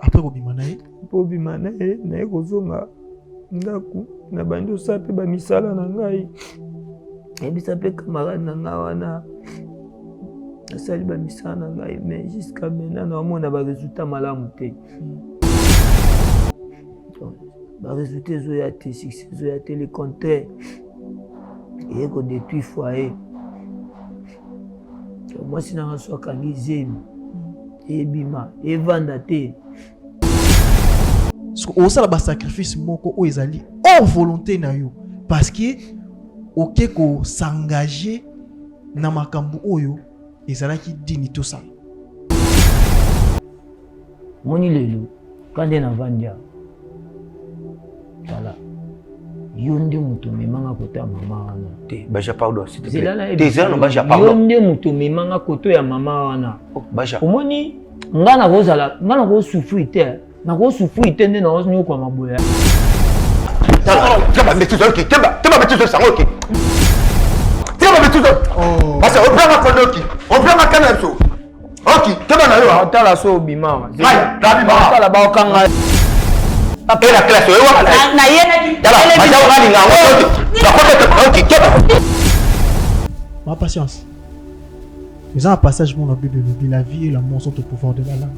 Après Bobimanae, Bobimanae, nae kozonga ndaku na bando sape ba misala na ngai. Ebisa pe camarade na nga wana. Asali ba misala na ngai mais jusqu'à maintenant na mona ba résultat malamu te. Ba résultat zo ya te succès zo ya te le contraire. Et ko détruit foyer. Moi si na so kangi zemi. Ebima, evanda te. On sala ba sacrifice moko o ezali hors volonté na yo parce que oké ko s'engager na makambu oyo ezalaki dini to ça. Moni lelo kande na vandia. Voilà. Yonde mutu memanga kota mama wana. Te, baja pardon s'il te plaît. Te zero baja pardon. Yonde mutu memanga koto ya mama wana. Oh, baja. Omoni ngana ko souffrir te. Na ko souffrir te na ozo kwa maboya. Taba metuzo ki, taba metuzo sango ki. Taba metuzo. Oh. Parce que on prend ma konoki, on prend ma kanapso. OK, taba na yo. Atala so bima. Ai, bima. Atala ba okanga. Et la classe, na yena ki. Ma patience. Mais un passage mon Bible de la vie et la mort sont au pouvoir de la langue.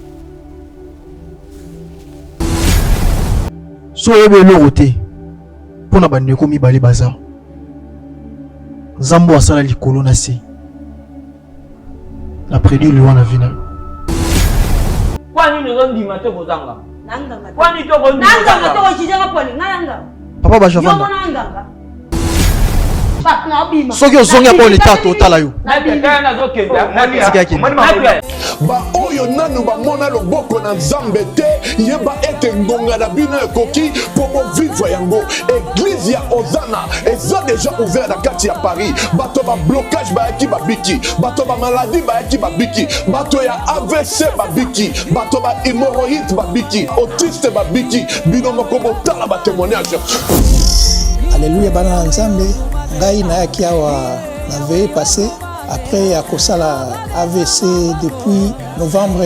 Soyez le roté pour na bande komi bali bazar. Zambo asala likolo na se. Après lui wana vina. Kwani ngi mate kozanga. Nanga. Kwani to kondi. Nanga to chijanga poli nanga. Papa ba javanda. Yo nanga. Ba na bima. Soki ozonga pour l'état total ayo. Na bika na zo kenda. Ba oyo nanu ba mona loboko na Nzambe te yeba ete ngonga na bino ekoki pour vivre yango. Église ya Ozana eza déjà ouvert na kati ya Paris. Bato ba blocage ba yaki ba biki, bato ba maladie ba yaki ba biki, bato ya AVC ba biki, bato ba hémorroïde ba biki, autiste ba biki, bino moko botala ba témoignage. Alléluia bana Nzambe ngai na yaki awa na veille passé après à Kosala AVC depuis novembre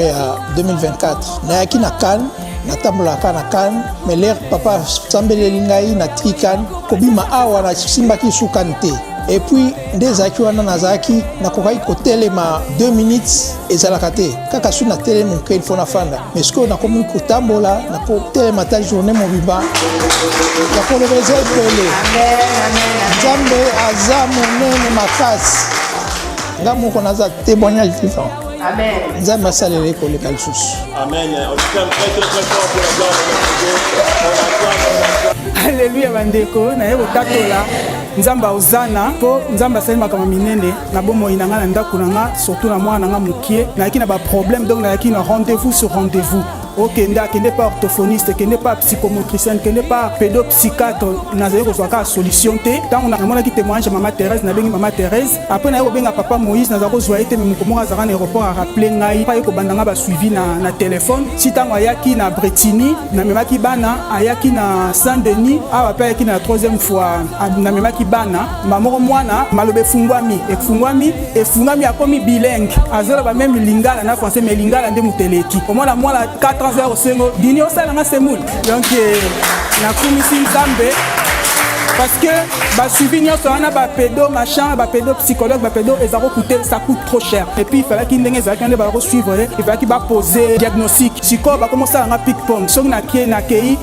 2024. Na yaki na Cannes, na tambola na Cannes, mais l'air papa sambeleli ngai na trikan kobima awa na simbaki sukante. Et puis des aki wana nazaki na kokai kotelema 2 minutes ezalaka te kaka su na telema ke il faut na fanda mais ce que na komi kotambola na kotelema ta journée mobimba ya ko le rezepele Nzambe aza monene makasi ngamu ko naza témoignage vivant. Amen. Nzambe asalele ko le kalsus. Amen. On t'aime très fort pour la gloire. Alléluia bandeko na yebo tatola Nzamba Ozana po Nzamba sali makama minene na bomo inanga na ndako nanga surtout na mwana nanga mukie na yaki na ba problème donc na yaki na rendez-vous sur rendez-vous. Ok, qui n'est pas orthophoniste, qui n'est pas psychomotricienne, qui n'est pas pédopsychiatre, n'a pas solution. Tant on a mon qui témoigne maman Thérèse, n'a maman Thérèse. Après n'a pas papa Moïse, n'a pas été mais comment à l'aéroport à rappeler n'a pas que bandanga ba suivi na téléphone. Si tant ayaki na Bretigny, n'a même qui bana, ayaki na Saint-Denis, a pas yaki na troisième fois, n'a même qui bana, maman mwana malobe fungwami et fungwami a commis bilingue. Azela ba même lingala na français mais lingala ndé muteleki. Au moins la moi la 4 au Sengo, dîner au salon à Semoul. Donc, la commission Zambé, parce que bah suivi nous on a bah pédo machin, bah pédo psychologue, bah pédo et ça coûte trop cher. Et puis il fallait qu'il n'ait pas suivre, il fallait qu'il va poser diagnostic. Psycho bah commencer à un pic pong. Son na kei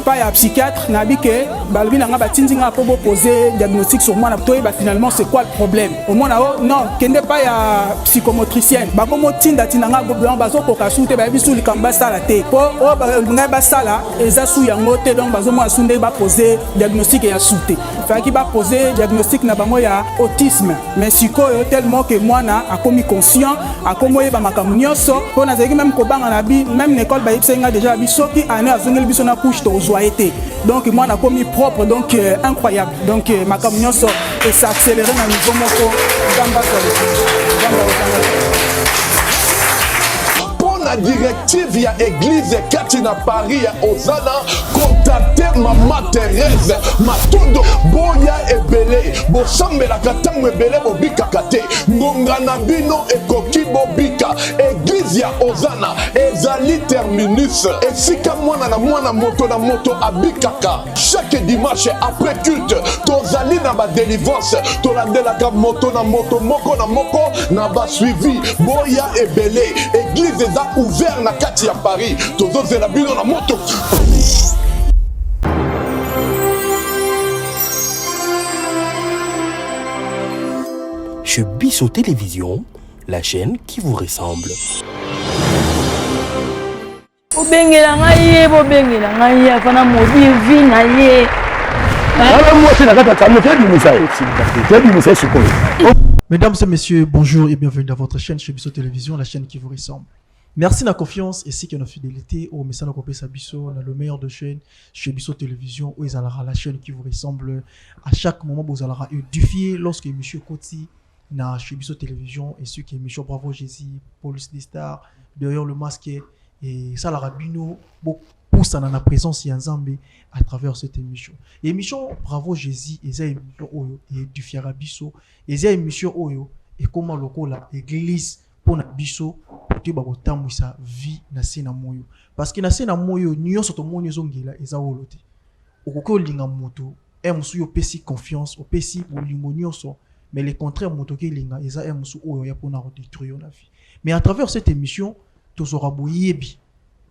pas ya psychiatre, na bi que bah lui n'a pas tinzinga pour poser diagnostic sur moi na toi bah finalement c'est quoi le problème? Au moins là non, qu'il n'est pas ya psychomotricienne. Bah comment tinda tinanga gobelin bah zo koka sunte bah bisu likamba sala te. Po oh bah ba sala eza su yango te donc bah zo moi sunde bah poser diagnostic et ya soute. Fait qu'il va poser diagnostic na bango ya autisme mais sikoyo tellement que moi na a commis conscient a komoye ba makamu nyonso po na zeki même ko banga na bi même l'école ba yipsenga déjà bi soki ane azongeli biso na couche to zoité donc moi na commis propre donc incroyable donc makamu nyonso et ça accéléré na niveau moko gamba na directive ya église kati na Paris ya Ozana, contacter Mama Thérèse Matondo boya ebele bosambela katango ebele bobikaka te ngonga na bino ekoki bobika église ya Ozana ezali terminus esika mwana na mwana moto na moto abikaka chaque dimanche après culte tozali na ba délivrance tolandelaka moto na moto moko na moko na ba suivi boya ebele église eza ouvert na kati ya Paris tozozela bino na moto. Chez Bisso Télévision, la chaîne qui vous ressemble. Mesdames et messieurs, bonjour et bienvenue dans votre chaîne chez Bisso Télévision, la chaîne qui vous ressemble. Merci de la confiance ainsi que de la fidélité au message de Sabisso, on a le meilleur de chaîne chez Bisso Télévision, où ils allera la chaîne qui vous ressemble. À chaque moment, vous allez édifier lorsque monsieur Koti na chez Bisso Télévision et ceux qui est monsieur Bravo Jésus, Police des Stars, derrière le masque et ça la rabino pour ça dans la présence Yanzambe à travers cette émission. Et émission Bravo Jésus et ça émission Oyo et édifier Bisso et ça émission Oyo et comment le la église pour na biso pour te bakotambu sa vie na sena moyo parce que na sena moyo nyonso to moyo zongela eza wolote okoko linga moto emusu yo pesi confiance o pesi bolingo nyonso mais le contraire moto ke linga eza emusu oyo ya pona détruire na vie. Mais à travers cette émission tozora boyebi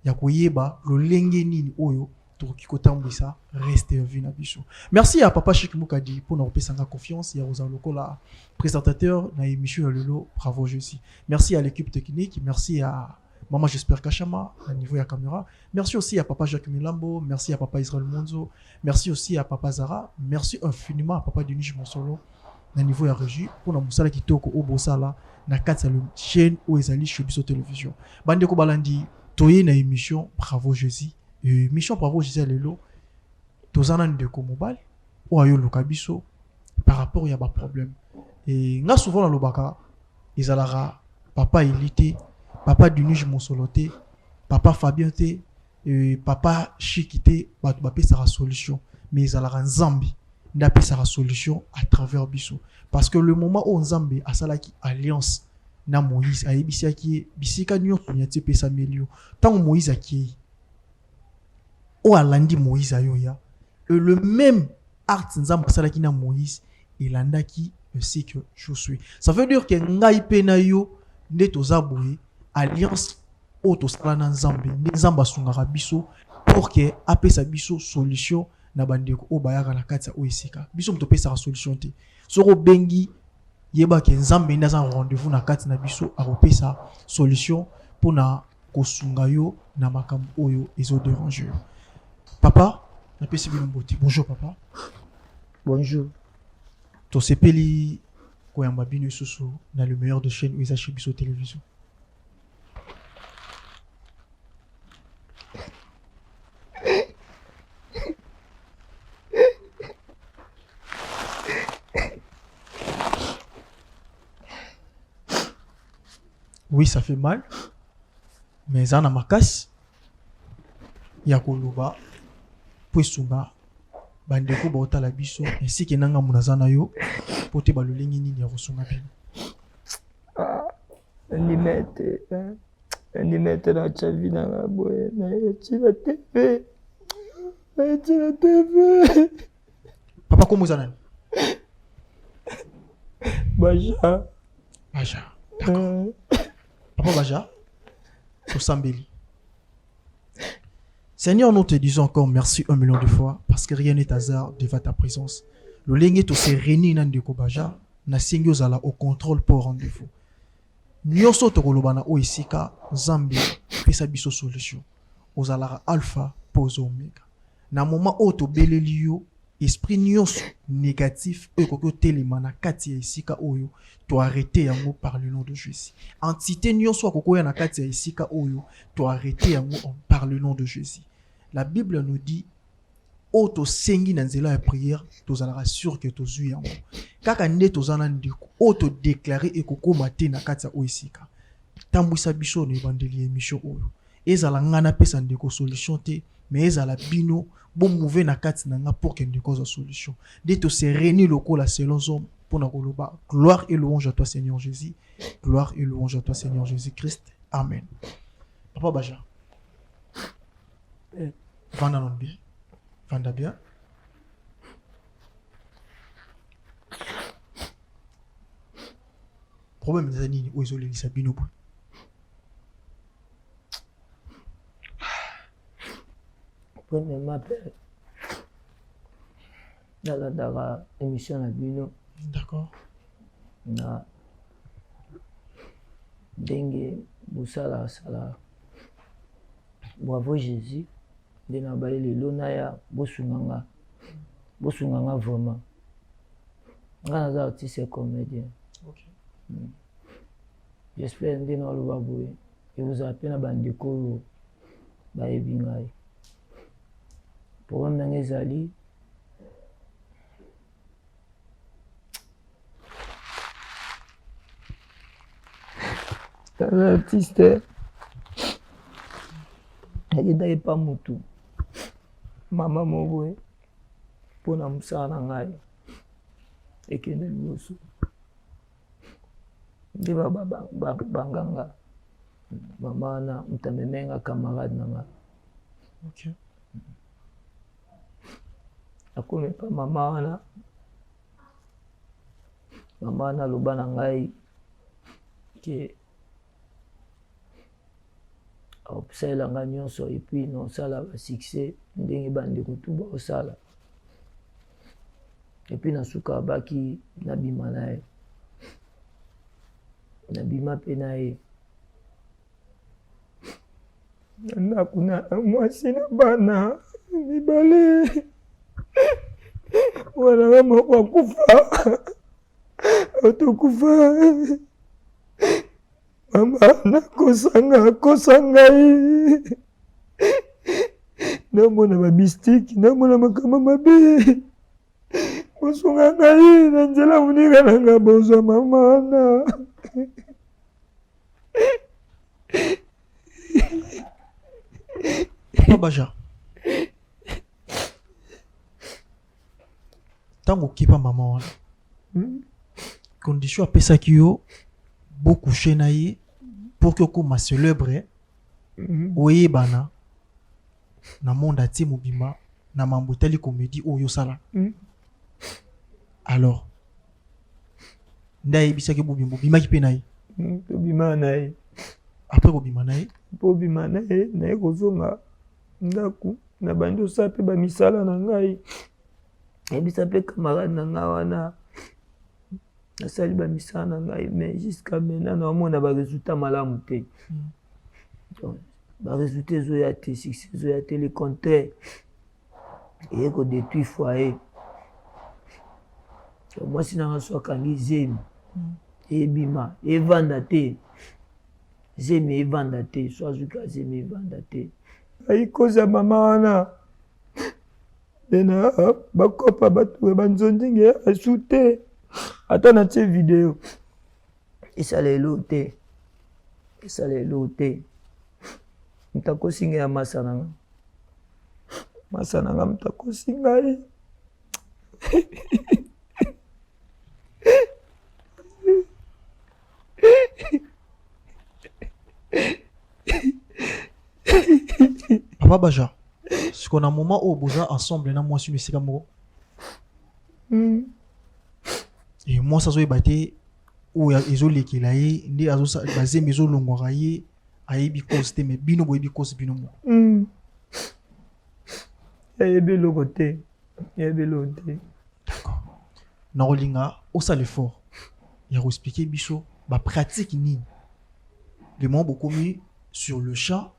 ya koyeba lo lenge nini oyo to kikotambu sa reste vie na biso. Merci à papa Chic Mukadi pour nous repesser la confiance. Il y a Rosa Lokola, présentateur dans l'émission Lolo, bravo Jésus. Merci à l'équipe technique, merci à Maman J'espère Kachama, à niveau de la caméra. Merci aussi à papa Jacques Milambo, merci à papa Israël Monzo, merci aussi à papa Zara, merci infiniment à papa Denis Monsolo, à niveau de la régie, pour nous montrer qui toko au Bossala, na quatre chaîne où ils allaient chez Bisso Télévision. Bande ko balandi, toye na émission bravo Jésus. Mission bravo Jésus Lelo. Tozana ndeko mobile ou ayo lokabiso par rapport ya ba problème et nga souvent dans le baka izalara papa Elité papa Denis Monsoloté papa Fabien té papa Chikité ba pesa solution mais izalara Nzambi na pesa solution à travers biso parce que le moment où Nzambi asalaki alliance na Moïse ayebisi ki bisika nyonso nyati pesa melio tant Moïse aki o alandi Moïse ayoya. Et le même acte Nzambe salaki na Moïse il andaki c'est que je suis. Ça veut dire que ngai pena yo nde tozaboye alliance auto sala na Nzambe Nzamba sungara biso pour que apesa biso solution na bandeko o bayaka na kati ya oisika. Biso mto pesa solution te. Soko bengi yeba ke Nzambe ndaza rendez-vous na kati na biso akopesa solution pour na kosunga yo na makambo oyo ezo déranger. Papa bonjour papa. Bonjour. To sepeli koyamba bino susu na le meilleur de chaîne Uisa chez Bisso Télévision. Oui, ça fait mal. Mais ça na makasi ya koloba Poissunga, bandeko baota la biso, ainsi que nanga munazana yo, pote balolengi nini ya rosunga bino. Nimete na chavi na ngaboe, na echi la TV. Papa, comment ça nani? Baja. D'accord. Papa Baja, au Sambeli. Seigneur, nous te disons encore merci 1 million de fois parce que rien n'est hasard devant ta présence. Le lenge to se réunit nan de kobaja na singyo zala au contrôle pour rendez-vous. Nyoso to kolobana o isika Nzambe pesa biso solution. Ozalara alpha pose omega. Na moment o to belelio esprit nyonso négatif e koko telema na kati ya isika oyo to arrêter yango par le nom de Jésus. Entité nyonso koko ya na kati ya isika oyo to arrêter yango par le nom de Jésus. La Bible nous dit auto sengi na nzela ya prière tozalara sûr que tozui yango kaka nde tozana ndiko auto déclarer ekokoma te na kati ya oisika tambwisa biso na ebandeli émission oyo ezala ngana pesa ndeko solution te mais ezala bino bon mouver na kati na nga pour que ndeko za solution de to se réunir lokola selon homme pour na koloba gloire et louange à toi Seigneur Jésus, gloire et louange à toi Seigneur Jésus Christ, amen. Papa Baja vanda non bien vanda bien problème des années où ils ont les sabino premièrement père nalandaka émission na bino d'accord na ndenge bosala sala bravo Jésus nde na baye lelo na ya bosunganga vraiment nga naza artiste et comédien. Okay. J'espère nde na oloba boye ekozala mpe na bandeko oyo bayebi ngai problème nanga ezali un artiste akendaki pa motu mama moboye mpona mosala na ngai ekende liboso nde banganga mama wana moto amemenga camarade na ngai. Okay. akomi pa mama wana aloba na ngai ke akosalela ngai nyonso epuis naosala basuccès ndenge bandeko tu baosala epuis nasuka abaki nabima na ye nabima mpe na ye ndako na mwasi na bana mibale wananga moko akufa otokufa mama nakosa ngai namona babistiki namona makambo mabe kosunga ngai na nzela moninga nanga bozwa mama wana Baja tango kipa mama wana condition apesaki yo bokouche na ye pour que okoma célèbre oyebana na monde atie mobima na mambo etali comédie oyo osala alors nde ayebisaki bobimaki mpe na ye tobima na ye après kobima na ye bobima na ye naye kozonga ndako na bandi osala mpe bamisala na ngai yebisa mpe camarade na ngai wana nasali bamisala na ngai mais jusqu'à maintenant naomona baresultat malamu te baresultat ezoya te succès ezoya te le contraire eye kodétruire foyer mwasi nanga so akangi zemi ebima evanda te zemi evanda te so azuka zemi evanda te ayikoza mama wana dena bakopa batu banzondinge asu te ata na tie video esala elo te mtakosinga ya masa nanga mtakosinga ye Papa Baja, ce qu'on a un moment où boza ensemble na moi sur le sikamoko. Et moi ça zo batté où ils ont lekelaye ndi azo basé mezo longwaraye ayebi cause mais bino boyebi cause bino mo. Ayebi lokote. D'accord. Na rolinga osa l'effort. Il a expliqué biso ba pratique ni. Les mots beaucoup mis sur le champ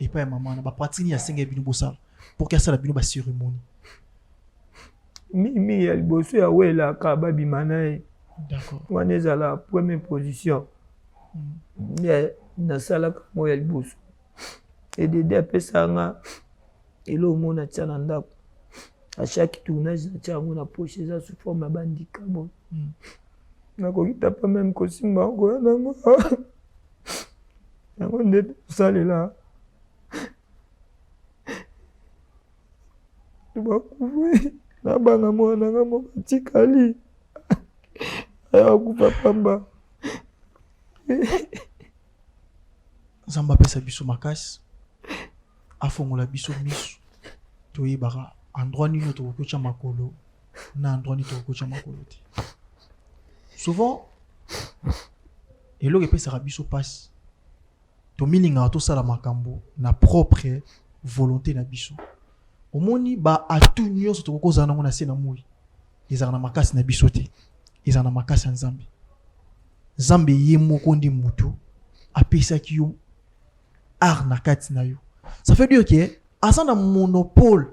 et pas maman na ba pratique ni ya senga bino bosala pour que ça la bino ba cérémonie. Mimi ya liboso ya wela ka babima na ye. D'accord. Wana ezala première position. Na sala mo ya liboso. Et dede apesanga elo mona tia na ndako. À chaque tournage na tia ngo na poche eza sous forme ya bandika bon. Na ko kita pas même kosimba ngo nango. yango nde tosalela bakufi nabanga mwana nga moko atikali aya kufa pamba. Nzambe apesa biso makasi afongola biso miso toyebaka endroit nini tokokotya makolo na endroit nini tokokotya makolo te. Souvent eloko epesaka biso mpasi tomilingaka tosala makambo na propre volonté na biso. Omoni ba atu nyonso tokokozala nango na se na moi ezalaka na makasi na biso te, ezalaka na makasi ya Nzambe. Nzambe ye moko ndi mutu apesaki yo art na kati na yo. Ça veut dire que asa na monopole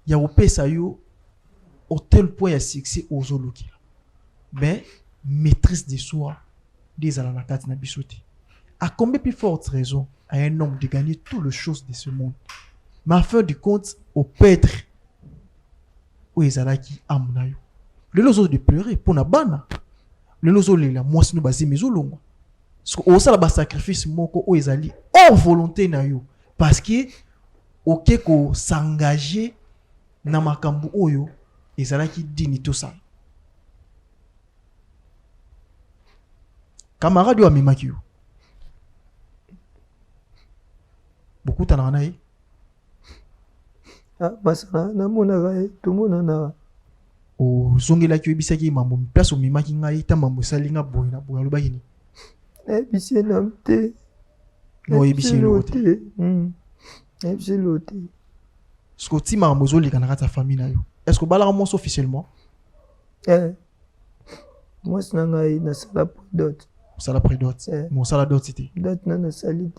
ya kopesa yo au tel point ya succès ozoluki. Mais maîtrise de soi des ala na kati na biso te. À combien plus forte raison à un homme de gagner toutes les choses de ce monde, mais à faire du compte au pètre où ezalaki amna yo. Le lozo de pleurer pour na bana. Le lozo lela moi sino basi mezolongo. Parce que osala ba sacrifice moko o ezali hors volonté na yo parce que oké ko s'engager na makambo oyo ezalaki dignité ça. Camarade yo amemaki yo. Beaucoup t'en as eu. Ah, basana na mona gae tout mona na. O zongela ki ebisaki mambo place o mimaki ngai ta mambo salinga boy na boy alobaki ni. Ebisi na mte. No ebisi lote. Ebisi lote. Est-ce que tu m'as besoin de ta famille na yo? Est-ce que bala commence officiellement? Moi c'est ngai na sala dot. Sala prédot. Mon sala dot c'était. Dot na salite.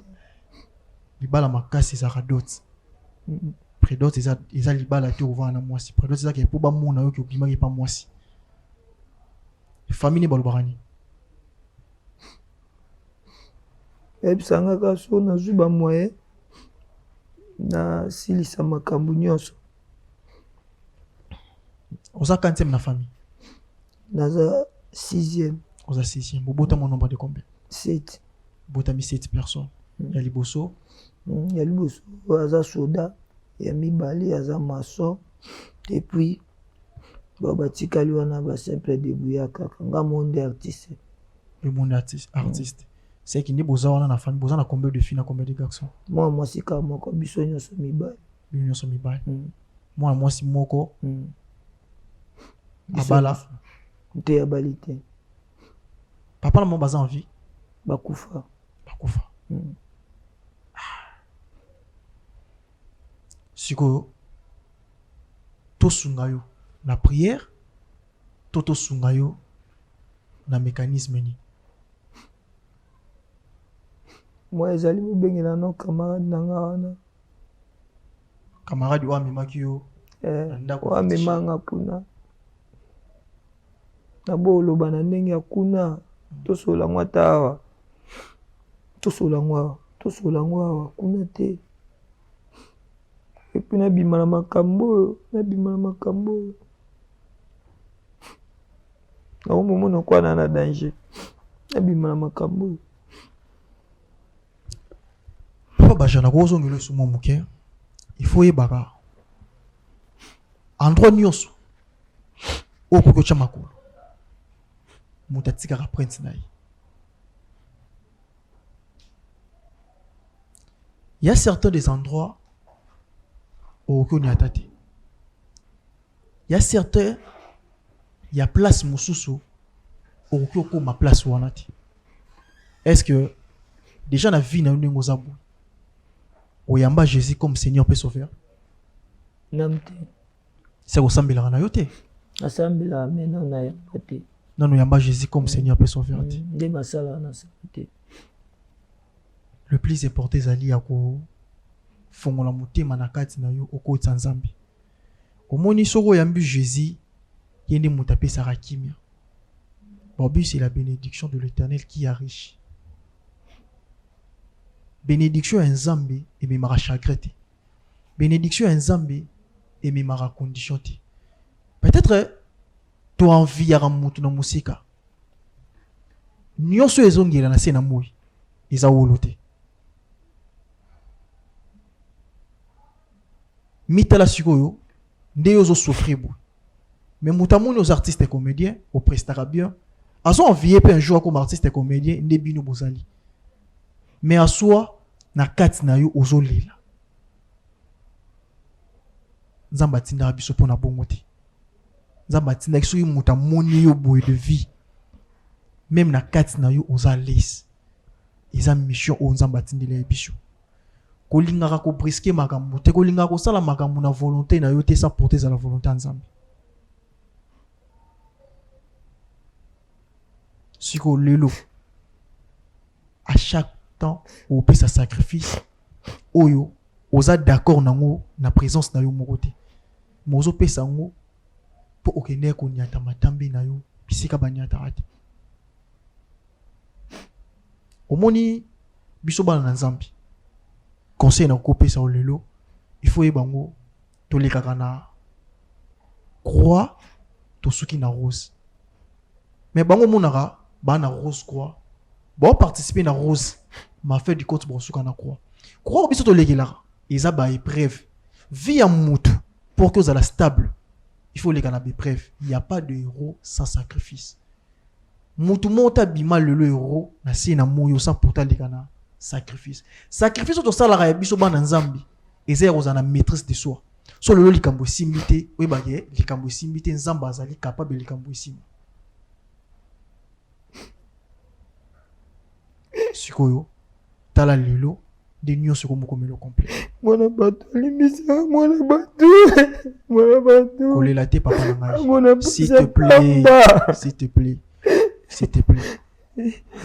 Libala makasi za dot. Prédot eza libala te ovana na mwasi. Prédot eza ke po ba mona yo ki obimaki pa mwasi. Famille balobani. Ebisanga ka so na zuba moye na silisa makambo nyonso. Oza quantième na famille? Naza 6e. Oza 6e. Bobota mon nombre de combien? 7. Bota mi 7 personnes. Ya liboso? Ya liboso aza soda, ya mibali aza maçon et puis batikali wana ba simple débrouillard kaka nga monde artiste. Le monde artiste. C'est qui n'est boza wana na famille, boza na combien de filles na combien de garçons? Moi si ka moko biso nyonso mibali. Nyonso mibali. Moi si moko. Abala. Nte ya balite. Papa na mo baza en vie. Bakufa. Siko to sungayo na prière, to sungayo na mécanisme ni. Moi ezali mobengela no camarade nanga wana. Camarade wa memaki yo. Wa memanga kuna. Na bolo bana ndenge ya kuna. Tosola ngwata awa. Tosola ngwa kuna te. Et puis nabima na makambo. Na momona kwa na danger. Nabima na makambo. Papa bajana ko zongelo sumo muke. Il faut yebaka. Endroit nyonso. Okoko cha makolo. Mutatika ka prince nayi. Il y a certains des endroits où on y a tâté. Il y a certains, il y a place mususu où on ma place wanati. Est-ce que déjà la vie n'a eu ngozabu? Ou yamba Jésus comme Seigneur peut sauver? Namte. C'est au sambila na yote. Asambila mena na yote. Non nous yamba Jésus comme Seigneur peut sauver. De masala na yote. Le plus important zali yako fongola mutema na kati na yo oko tsanzambi. Omoni soko yambi Jésus yende mutape sarakimia. Bon, c'est la bénédiction de l'Éternel qui est riche. Bénédiction en Zambé et mimara chagrete. Bénédiction en Zambé et mimara condition. Peut-être tu as envie à ramutu na musika. Nyonso ezongela na sena moi. Eza wolote. mitala sikoyo nde yo zo souffrir bo mais mutamoni aux artistes et comédiens au prestera bien azo envier pe un jour comme artiste et comédien nde bino bozali mais à soi na kati na yo ozolela nzamba tinda biso pona bongo te nzamba tinda kiso yo mutamoni yo boye de vie même na kati na yo ozalesi eza mission o nzamba tindela biso kolingaka ko brisker makambo te kolingaka ko sala makambo na volonté na yo te sa porter za la volonté nzambe siko lelo à chaque temps au pesa sacrifice oyo oza d'accord nango na présence na yo moko te mozo pesa ngo po okende ko nyata matambe na yo bisika banyata ate omoni biso bana na nzambi conseil na kopesa o lelo il faut yebango to lekaka na croix to suki na rose mais bango monaka bana rose croix bon participer na rose ma fait du côté bon suka na croix biso to lekelaka eza ba épreuve vie ya mutu pour que vous la stable il faut les gana épreuve il y a pas de héros sans sacrifice mutu monta bima le héros na si na moyo sans pourtant les gana sacrifice to sala ya biso bana nzambi eza rozana maîtrise de soi so lelo likambo simbité we bagé likambo simbité nzamba azali capable likambo simba sikoyo tala lelo de nyonso siko moko melo complet mwana bato limbisa mwana bato kolela te papa na ngai s'il te plaît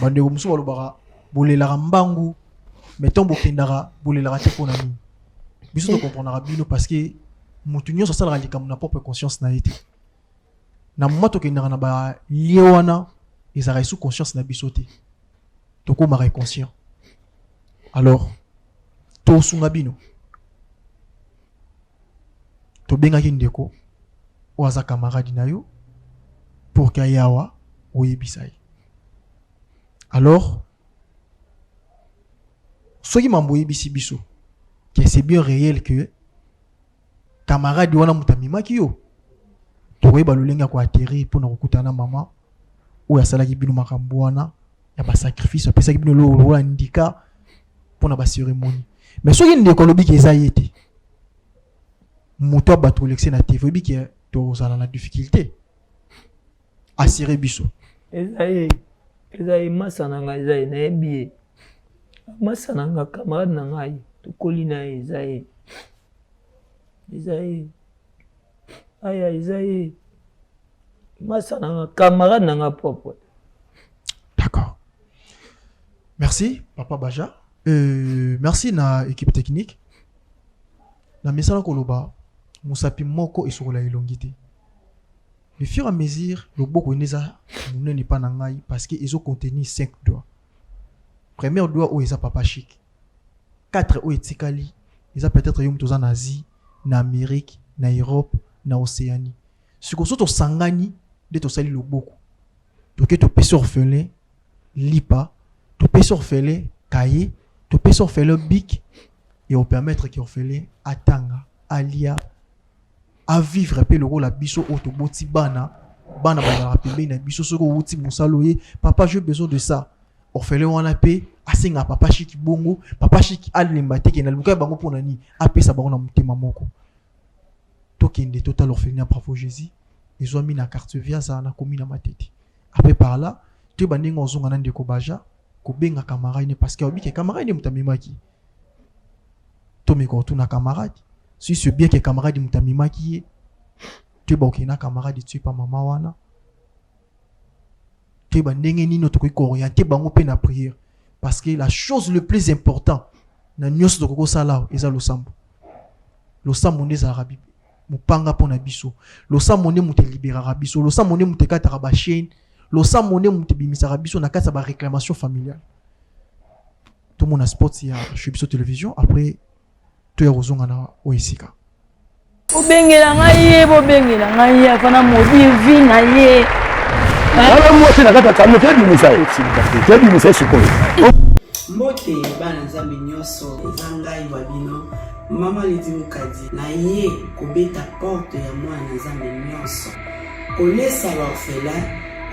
bande musu balobaka bolelaka mbangu mais tombo kendaka bolelaka te pona nini biso to comprendra bino parce que mutu nyonso salaka likambo na propre conscience na yete na moment to kendaka na ba liewana ezaka sous conscience na biso te to ko mara conscient alors to sunga bino to benga kindeko oaza camarade na yo pour kayawa oyebisai alors soki mambo yebisi biso que c'est bien réel que camarade wana mutamimaki yo to koyeba lolenga ko atterrir pour na kokutana mama ou ya salaki bino makambo wana ya ba sacrifice apesa bino lo indika pour na ba cérémonie mais soki ndeko lobi ke eza yete muto bato lexe na TV bi ke to sala na difficulté assurer biso ezaye masananga ezaye na ebi masananga camarade na ngai tukoli na ezaye aya ezaye masananga camarade na nga propre. D'accord, merci papa Baja. Merci na équipe technique na misala koloba musapi moko esokola elongité le fur et à mesure le boko neza munene pa na ngai parce que ils ont contenu 5 doigts. Premier doigt où ils a papa chic 4 où etikali ils a peut-être yom toza na Asie na Amérique na Europe na Océanie siko soto sangani de to sali le boko to ke to pesa orphelin lipa to pesa orphelin cahier to pesa orphelin bic et on permettre que orphelin atanga alia à vivre pe le rôle à biso auto boti bana ba rapide na biso soko wuti musaloye papa j'ai besoin de ça orphelin wana pe asenga papa chiki bongo papa chiki alemba te ke na luka bango pona ni apesa bango na mutema moko to kende total orphelinat bravo Jésus ils ont mis na carte via ça na komi na matete après par là tu bandinga ozonga na ndeko Baja ko benga camarade parce que obi ke camarade mutamimaki to me ko tuna camarade si c'est bien que camarade mutamimaki tu ba okina camarade tu pas mama wana tu ba ndenge nino to ko orienter bango pe na prière parce que la chose le plus important na nyos to ko sala eza lo sambo ndeza arabi mupanga pona biso lo sambo ne muté libéra biso lo sambo ne muté kata ba chaîne lo sambo ne muté bimisa biso na kata ba réclamation familiale tout mon sport ya chez Biso Télévision après to ya rozonga na oisika obengela ngai afana modi vi na ye ala mwasi na kata kamo te bimisa sikoyo mbote bana nzambe nyonso eza ngai babino Mama Lidi Mukadi na ye kobeta porte ya mwana Nzambe nyonso. Kolesa l'orphelin,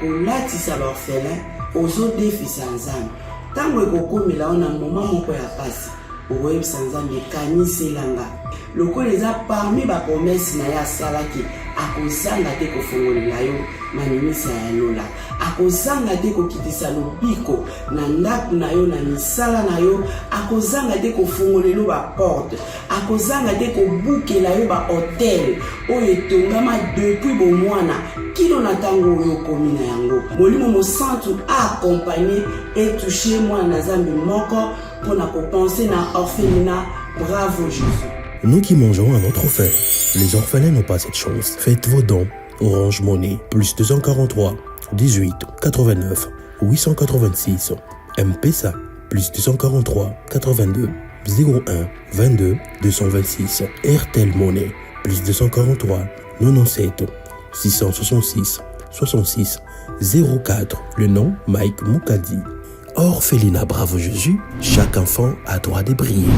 kolatisa l'orphelin, ozodefisa Nzambe. Tango ekokomela ona moma moko ya pasi, okoyebisa Nzambe kaniselanga. Lokola eza parmi bapromese na ye asalaki, akozanga te kofongolela yo manimisa ya lola. Akozanga te kokitisa lobiko na ndako na yo na misala na yo. Akozanga te kofongolela baporte. Akozanga te kobukela yo bahotel oyo etongama depuis bomwana kilo na tango oyo komi na yango. Molimo mosantu accompagné et touché mwana Nzambe moko mpona kopense na orphelinat. Bravo Jésus. Nous qui mangeons à notre faim, les orphelins n'ont pas cette chance. Faites vos dons. Orange Money, plus 243 18 89 886. M-Pesa, plus 243 82 01 22 226. RTL Money, plus 243 97 666 66 04. Le nom Mike Mukadi. Orphelinat Bravo Jésus, chaque enfant a droit de briller.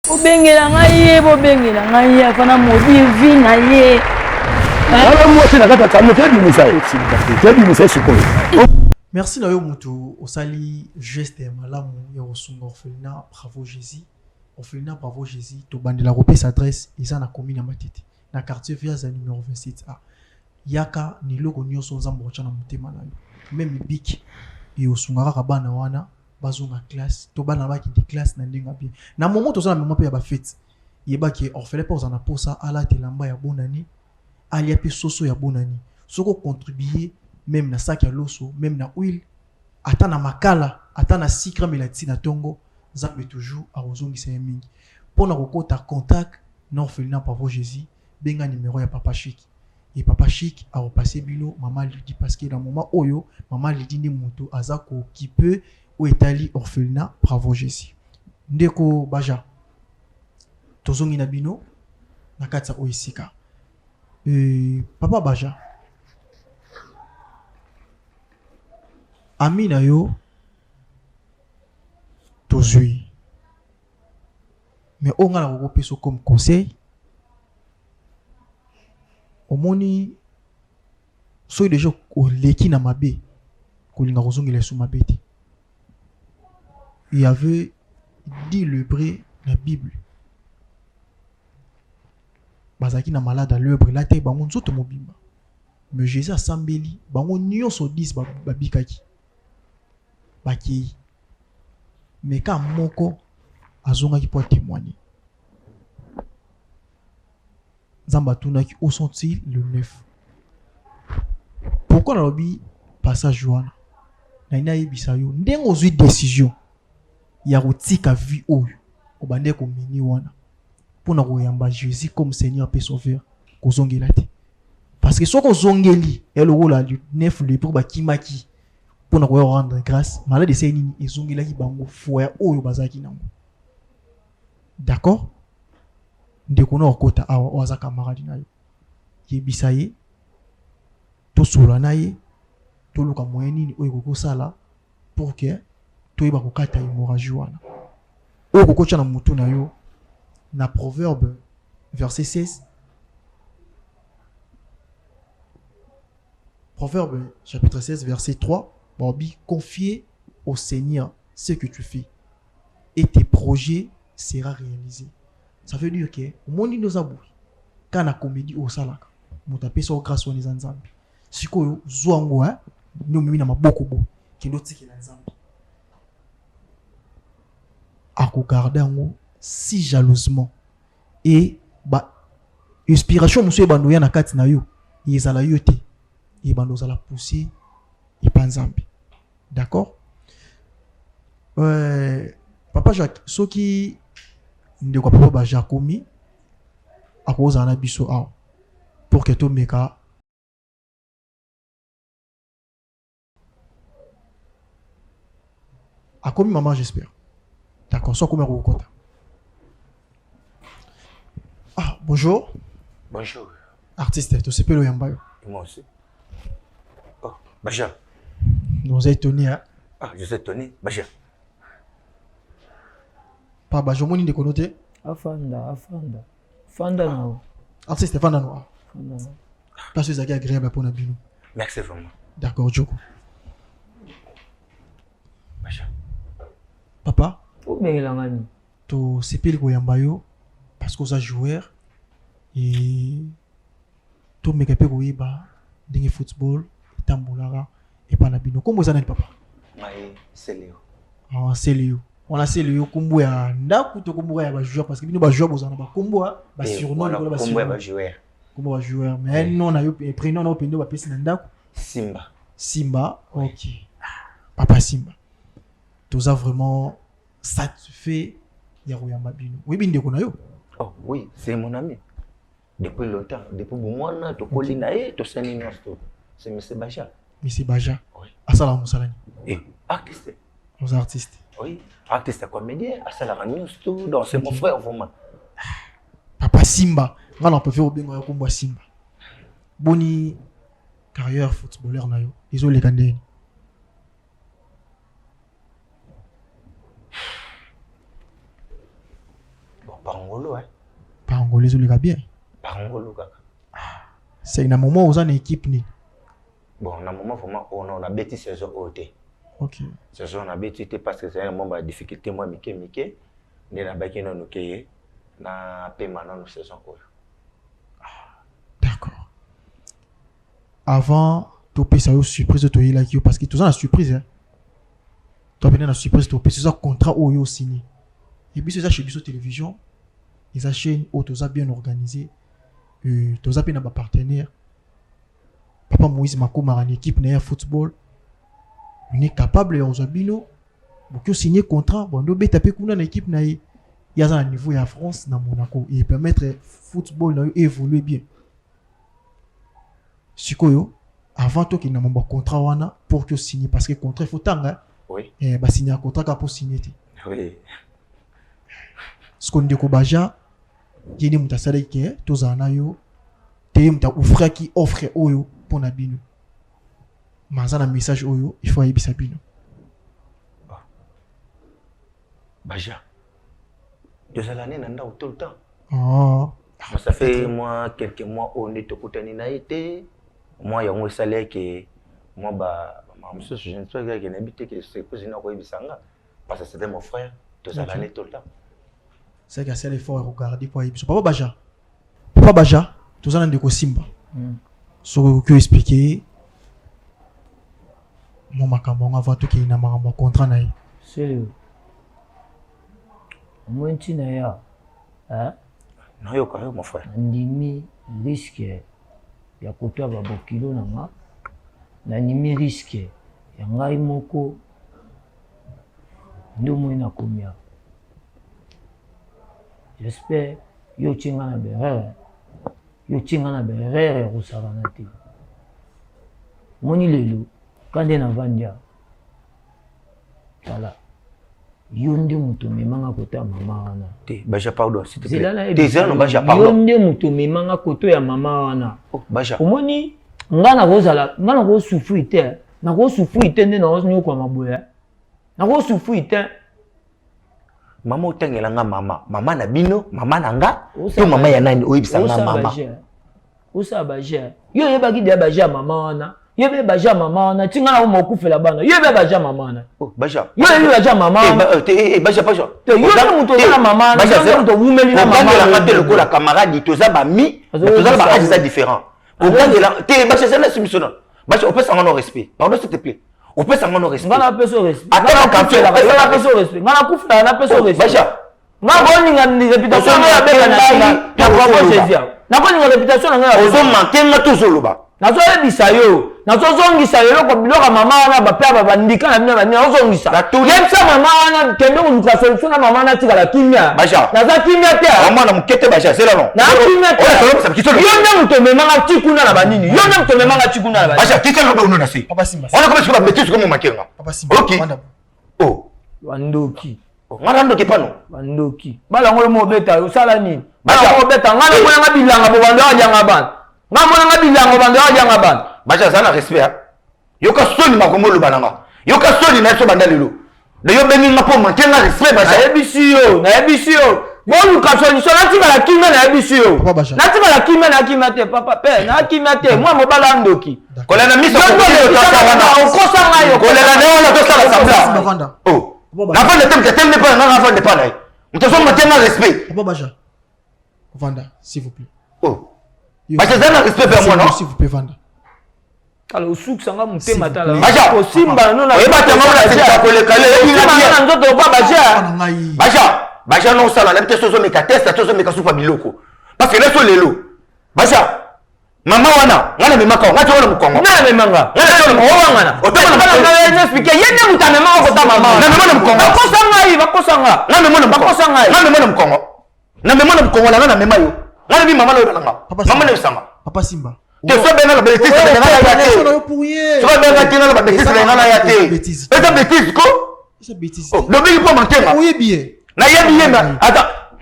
Bobengela ngai ye, bobengela ngai ye, afana modi vi na ye. Merci na yo mutu osali geste malamu ya osunga orphelinat Bravo Jésus. Orphelinat Bravo Jésus to bandela kopesa adresse eza na commune ya Matete na quartier Viaza numéro 27A. Yaka ni loko nyonso Nzambe ochana mutema na yo. Même bik e osunga ka bana wana bazonga classe to bana baki di classe na ndinga bien. Na moment to za na moment pe ya ba fête. Yeba ki orphelin pa ozana posa ala telamba ya bonani. Alia pe soso ya bonani. Soko contribuer même na sac ya loso, même na huile, ata na makala, ata na sikra melati na tongo, Nzambe toujours a ozongisa ya mingi. Pona kokota contact na orphelinat Bravo Jésus, benga numéro ya Papa Chic. Et Papa Chic a repassé bino, maman lui dit parce que dans le moment oyo, maman lui dit ni moto azako qui peut ou etali orphelinat Bravo Jésus. Ndeko Baja. Tozongi na bino na katsa oisika. Papa Baja. Ami na yo tozui. Mais on a la peso comme conseil. Omoni soy déjà ko leki na mabe ko linga kozongela sous mabe te. Il y avait dit le vrai la Bible. Bazaki na malade à l'œuvre la te bango nzoto mobimba. Mais Jésus a sambeli bango nyonso 10 babikaki. Baki. Mais quand moko azonga ki pour témoigner. Zamba tunaki où sont-ils le 9? Pourquoi l'obi passage Joana? Na ina yebisa yo ndengo ozwi décision ya kotika vie oyo obande ko mini wana pona koyamba Jésus comme Seigneur et Sauveur kozongela te. Parce que soko zongeli eloko la 9 le pour bakimaki pona ko rendre grâce malade de seni ezongela ki bango foya oyo bazaki nango. D'accord? Ndeko na okota awa oza camarade na yo. Yebisa ye to sola na ye to luka moyen nini oyo kokosala pour que to yeba kokata hémorragie wana. Oyo kokocha na mutu na yo na Proverbe verset 16. Proverbe chapitre 16 verset 3. Bobby, confiez au Seigneur ce que tu fais et tes projets seront réalisés. Ça veut dire que au monde nous a boui quand la comédie au salaka mutape so grâce au nzambe siko zwango no mimi na maboko bo kendo tiki na nzambe ako garder ngo si jalousement et ba inspiration monsieur bando ya na kati na yo yezala yo te et bando za la pousser et pas nzambe. D'accord? Papa Jacques soki ndeko papa ba Jacomi akoza na biso awa pour que to meka akomi maman j'espère. D'accord, so comme kokota. Ah, bonjour. Bonjour. Artiste, tu sais pas le yamba yo. Moi aussi. Oh, Baja. Nous est étonné hein. Ah, je sais Tony, Baja. Pas Baja, mon de connoté. Afanda non. Ah, c'est Stéphane Noir. Parce que c'est agréable pour Nabino. Merci vraiment. D'accord, Djoko. Baja. Papa. Oh, mais il a gagné. To CP Goyambayo parce que ça joueur et to meka pe goyeba dingue football tambolara et pas Nabino. Comment ça n'est papa? Maï, c'est Léo. Ah, c'est Léo. On a c'est Léo combo ya ndaku to combo ya ba joueur parce que bino ba joueur bozana ba combo ba surnom ko ba surnom ba joueur. Combo ba joueur mais non na yo prénom na pendo ba pesi na ndaku Simba. OK. Papa Simba. Toza vraiment satisfait Yaroyamba Bino. Oui, bien de Konayo. Oh oui, c'est mon ami. Depuis longtemps, depuis Boumouana, tu colles naïe, tu sais ni c'est M. Baja. M. Baja. Oui. Asala Moussalani. Et artiste. Aux artistes. Oui, artiste comédien, Asala News tout, donc c'est mon frère vraiment. Papa Simba. On peut faire au bien comme Simba. Boni carrière footballeur nayo. Ils ont les candés. Parangolo, hein? Parangolo, ils ont les bien. Parangolo, kaka. C'est un moment où on a une équipe ni. Bon, un moment vraiment on a bêti saison OT. OK. Saison on a bêti parce que c'est un moment de difficulté moi Mickey. Né na baki non OK. Na paiement dans saison O. D'accord. Avant to pesa yo surprise to yela ki parce que tout ça la surprise hein. To bien la surprise to pesa ça contrat o yo signé. Et puis c'est ça chez Bisso Télévision. Ils ont chaîne autosa bien organisé. Toza pe na ba partenaire. Papa Moïse Makoma en équipe na football. On est capable ya ozabino. Boko signer contrat, bon do beta pe kuna na équipe na y a un niveau ya France na Monaco et permettre football na évoluer bien. Sikoyo avant to ki na mamba contrat wana pour que signer parce que contrat faut tanga. Oui. Et ba signer un contrat ka pour signer. Oui. Ce qu'on dit ko Baja yeni mutasala ke tozana yo te muta ouvra ki offre oyo pour na bino. Mazana message oyo il faut yebisa bino. Baja. 2 années nanda tout le temps. Oh. Ça fait moi quelques mois on est tokutani na été. Moi yango salaire que moi ba monsieur je ne sais pas que n'habite que c'est cousin ko yebisanga parce que c'était mon frère 2 années tout le temps. C'est que c'est l'effort regarder pour yebisa. Papa Baja. Papa Baja, tous en ndeko Simba. So que expliquer mon makambo avant tout qu'il na makambo contrat na. Sérieux. Moi ntina ya. Hein? Non yo quand mon frère. Ndimi risque ya kotoa ba bokilo nanga. Na ndimi risque ya ngai moko ndo moina komia. J'espère yo tinga na berere. Yo tinga na berere rusana te. Moni lelo kande na vandia. Voilà. Yonde muto memanga koto ya mama wana. Te Baja pardon s'il te plaît. Te zelo Baja pardon. Yonde muto memanga koto ya mama wana. Oh Baja. Omoni ngana kozala ngana ko souffrir te. Na ko souffrir te na ozo kwa maboya. Na ko souffrir te. Mama otengela nga mama na bino mama na nga to mama ya nani oyibisa nga mama. Osa Baja. Yo yeba ki de Baja mama wana. Yebe Baja mama wana tinga na mo kufela bana. Yebe Baja mama wana. Oh Baja. Yo yebe Baja mama wana. Baja Baja. Te yo na muto na mama wana. Baja muto wumeli na mama. Okangela ngate lokola camarade toza ba mi. Toza ba âge différent. Okangela te Baja c'est la solution. Baja on peut s'en rendre respect. Pardon s'il te plaît. On peut s'en rendre respect. Ngana peso respect. Attends quand tu ngana peso respect. Ngana kufela na peso respect. Baja. Nga boni nga réputation na beka na sila. Na kwa sezia. Na boni nga réputation na nga. Ozo mankenga tozoloba. Nazo ebisa yo. Nazo zongisa yo ko biloko mama wana ba père ba ndika na bina ba ni ozongisa. Yemsa mama wana kende ko nuka solution na mama na tika la kimia. Baja. Naza kimia te. Mama na mukete Baja c'est là non. Na kimia te. Yo na muto memanga tikuna na banini. Yo na muto memanga tikuna na banini. Baja kike lo uno na si. Papa Simba. On a commencé à mettre sur mon makenga. Papa Simba. OK. Oh. Wandoki. Ngana ke pano. Wandoki. Bala ngolo mo beta yo sala nini? Bala mo beta ngana mo nga bilanga bo bando ajanga ban. Ngamo nga bilanga bando ajanga ban. Baja sana respect. Yoka soni makomolo bananga. Yo ka soli na so banda lelo. De yo bengi nga po manquer na respect ba. Na ebisi yo. Bon luka solution na tika la kimia na ebisi yo. Na tika la kimia na kimia te papa pe na kimia te moi mobala ndoki. Kolela miso ko to wana. Okosa ngayo. Kolela na ona to sala sabla. Oh. Na fa de tempe tempe pas na fa de pas là. Mtaso manquer na respect. Papa Baja. Vanda, s'il vous plaît. Oh. Baja zana respect vers moi non? S'il vous plaît Vanda. Alors souk sanga mutema tala. Baja ko simba no na. Eba te mama na teka koleka le. Na nzoto pa Baja. Baja. Baja non sala na pete sozo meka test sozo meka supa biloko. Parce que là so lelo. Baja. Mama wana, ngana memaka, ngati wana mkongo. Ngana memanga. Ngana wana mkongo wana. Otama na expliquer yene mutame mama ko ta mama. Na memona mkongo. Bakosanga yi, bakosanga. Na memona mkongo. Bakosanga yi. Na memona mkongo. Na memona mkongo na ngana memayo. Ngana bi mama lo nanga. Mama le sanga. Papa Simba. Te so benga la bêtise na ngana ya te. So benga tina la bêtise na ngana ya te. Esa bêtise ko? Esa bêtise. Oh, le bigi po manquema. Oui bien. Na yebi yema.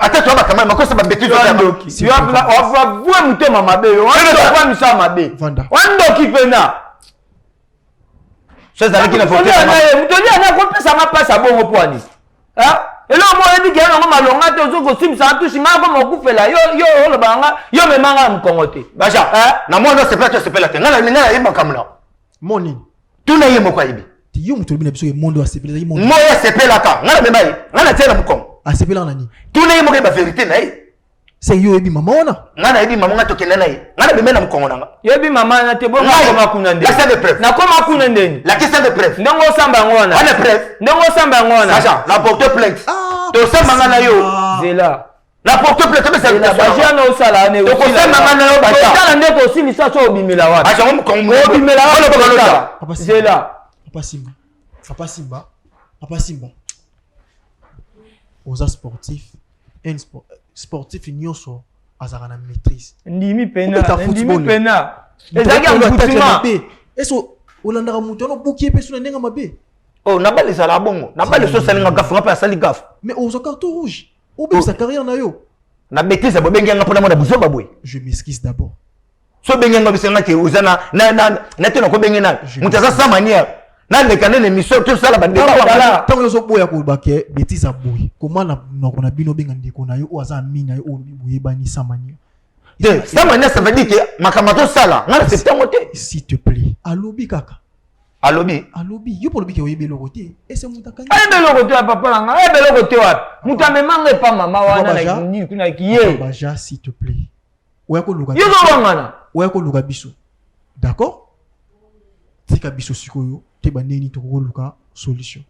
Attends, tu vas quand même ça ba bêtise tu vas voir mutema mabe yo. On va misa mabe. Wando kipena. Chose avec qui na voté. Mutoni ana ko pesa ma pesa bongo poani. Hein? Elo mo ebi ke ngo malonga te ozo ko simsa tu singa ko mo kufela yo lo banga yo me manga mkongote. Baja, na moi non c'est pas tu c'est pas la tenga na ngana yeba kamla. Moni. Tu na yemo kwa ibi. Ti yo mutu bina biso ye mondo asepela yi mondo. Moya sepela ka. Ngana me mai. Ngana tena mkongo. Asepela nani? Tu na yemo ba vérité na yi. C'est yo ebi mama wana. Ngana ebi mama ngato kena na yi. Ngana be mena mkongo nanga. Yebi mama na te bo ko makuna ndeni. La question de preuve. Na ko makuna ndeni. La question de preuve. Ndongo samba ngona. Wana preuve. Ndongo samba ngona. Acha, la porte plainte. To samba ngana yo. Zela. La porte plainte mais c'est la baja na osala ne. To ko samba ngana yo bacha. Tala ndeko sili sa so obimela wapi. Acha mkongo. Obimela wapi. Zela. Papa Simba. Papa Simba. Papa Simba. Oza sportif. Un sportif nyonso azara na maîtrise. Ndimi pena. Ezaki ambutima. Eso olandaka mutu ono buki pe suna ndenga mabe. Oh, na bali sala bongo. Na bali so salinga gafu ngapa sali gafu. Mais oza carton rouge. Obi sa carrière na yo. Na bêtise ba bengi ngapa na mona buzo babwe. Je m'excuse d'abord. So bengi ngapa bisenga ke ozana na tena ko bengi na. Mutaza sa manière. Na le kanene mission tout ça la bande ba. Tango zo boya ko ba ke bêtise aboy. Comment na bino benga ndeko na yo o aza mina yo o boye bani sa manière. Ça manière ça veut dire que makamato sala. Ngana c'est tango te. S'il te plaît. Alobi kaka. Alobi. Alobi. Yo pour lobi ke oyebe lokote. Et c'est mutaka. Ayebe lokote ya papa langa. Ayebe lokote wapi? Muta memanga pa mama wana na ni kuna kiye. Baja s'il te plaît. Oya ko luka. Yo zo wangana. Oya ko luka biso. D'accord? Tika biso sikoyo te baneni to ko luka solution.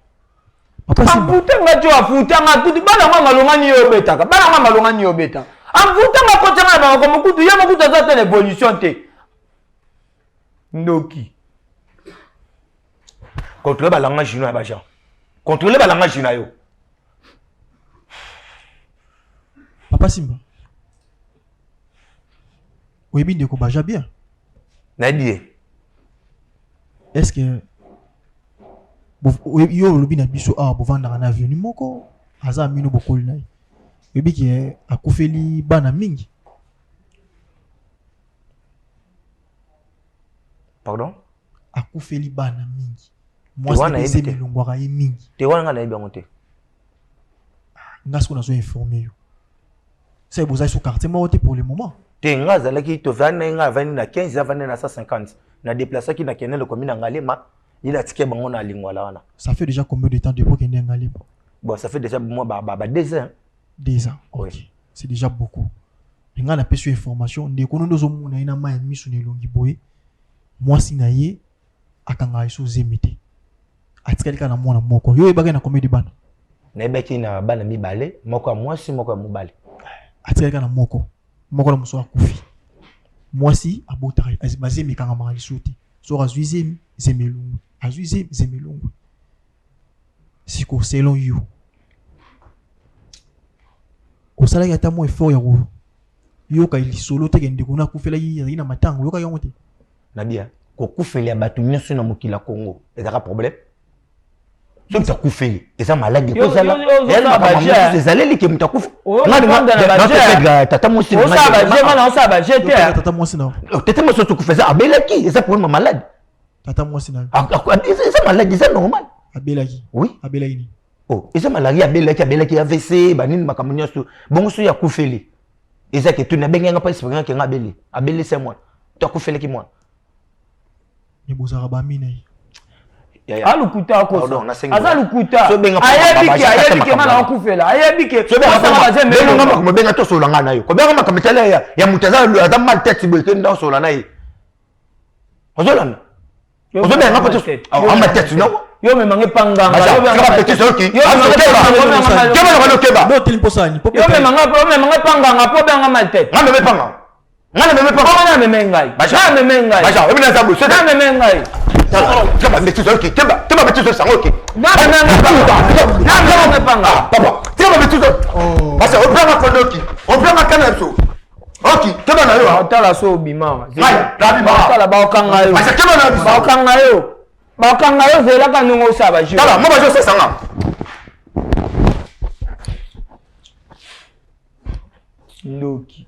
Papa Simba. Futanga jo afutanga tuti bana mama malonga ni yo betaka. Bana mama malonga ni yo beta. Amfutanga kotanga ba ko mukutu ya mukutu za tele évolution te. Ndoki. Contrôler ba langage chinois ba Jean. Contrôler ba langage chinois yo. Papa Simba. Oyebi ndeko baja bien. Na dit. Est-ce que yo lobi na biso a bovanda na avion moko aza mino bokoli na oyebi ki akufeli bana mingi. Pardon? Akufeli bana mingi. Moi c'est melongwaka ye mingi. Te wana na yebi monte. Ngasko na zo informer yo. C'est boza sur quartier moko te pour le moment. Te ngaza la ki to vana nga vani na 15 ya vani na 150. Na déplacer qui na kenele commune Ngalema, il a ticket bango na lingwala wana. Ça fait déjà combien de temps depuis que n'est Ngalema? Bon, ça fait déjà moi 2 ans. 2 ans. OK. Oui. C'est déjà beaucoup. Nga na pesu information ndeko ndo zo mona ina ma misu ne longi boye. Moi si na ye akanga iso zemite. Atikalika na mona moko. Yo ebaka na combien de bana? Na ebaki na bana mibale, moko moi si moko mobale. Atikalika na moko. Moko na muso akufi. Moi si abotari azimazé mikanga mali sote. So azuize zemelungu. Azuize zemelungu. Siko selon you. Osala ya tamo effort ya ko. Yo ka ili solo te kende kuna kufela yi na matango yo ka yongo te. Na bien. Ko kufeli batu nyonso na mokila Congo. Ezaka problème. So tu kufeli. Eza malade ko sala. Eza baje. Ezaleli ke mutakufa. Ngani tata mosi. Osa baje mana osa baje te. Tata mosi na. Tata mosi to kufeza abelaki. Eza problème malade. Tata moi c'est c'est maladie, c'est normal. Abelaki. Oui. Abelaki. Oh, et c'est maladie, Abelaki, AVC, Banine, Makamunio, bon, so ya koufeli. Et ça que tu n'as bien pas espéré qu'il y a Abelé. Abelé, c'est moi. Tu as koufeli qui moi. Ni bozara ba mina. Alukuta ko. Aza lukuta. Ayebiki mana okufela. Ayebiki. Benga benga to solanga na yo. Ko benga makamtela ya mutaza aza mal tête boy ke ndo solana yi. Ozolana. Ozobenga pa to. Ah ma tête non. Yo me mangi panganga. Yo benga petit soki. Yo benga keba. No tilimposani. Yo me mangi panganga po benga mal tête. Ngame me panga. Ngame me panga. Ngame me mengai. Bacha me mengai. Bacha, ebi na sabu. Ngame me mengai. Keba petit soki. Keba petit soki sangoki. Ngame me panga. Papa, keba petit soki. Parce que on prend ma kondoki. On prend ma kanapso. Ok, keba na yo. Otala so bima. Otala ba okanga yo. Parce que keba na ba okanga yo. Ba okanga yo zela ka nungo saba jo. Tala, mo ba jo se sanga. Loki.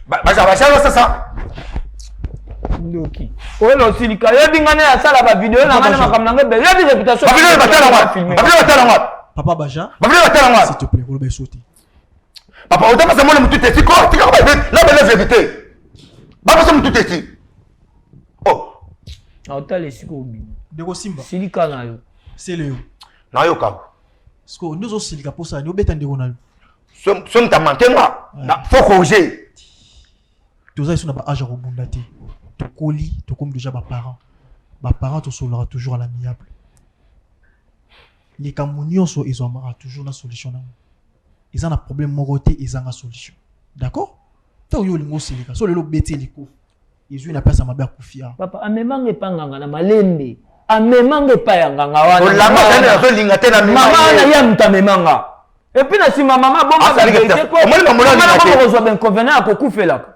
Bacha sasa. Loki. Oyo silika yebingane ya sala ba video na ngana makamnanga be. Yebi réputation. Ba video batala ngwa. Papa Baja. Ba video batala ngwa. S'il te plaît, vous le sauter. Papa, on t'a pas mon tout ici. Quoi? Tu comprends pas? La belle vérité. Ba pas mon tout ici. Oh. Otala siko obi. Deko Simba. Silika na yo. C'est le yo. Na yo ka. Sko nous aussi silika pour ça, nous beta ndeko na yo. Som ta mantenga. Na faut corriger. Tous ça ils sont na ba âge rebonda te. To koli, to comme déjà ba parents. Ba parents to solera toujours à l'amiable. Les camunions so ils ont toujours la solution na. Ils ont un problème moroté, ils ont une solution. D'accord? Tant yo lingo silika, so le lo beti liko. Ils ont une place à ma belle koufia. Papa, amemange panganga na malembe. Amemange payanganga wana. Olanga tena zo linga tena mama na ya mtamemanga. Et puis na si maman bomba ba bete ko. Maman ko zo ben convenant ko kufela.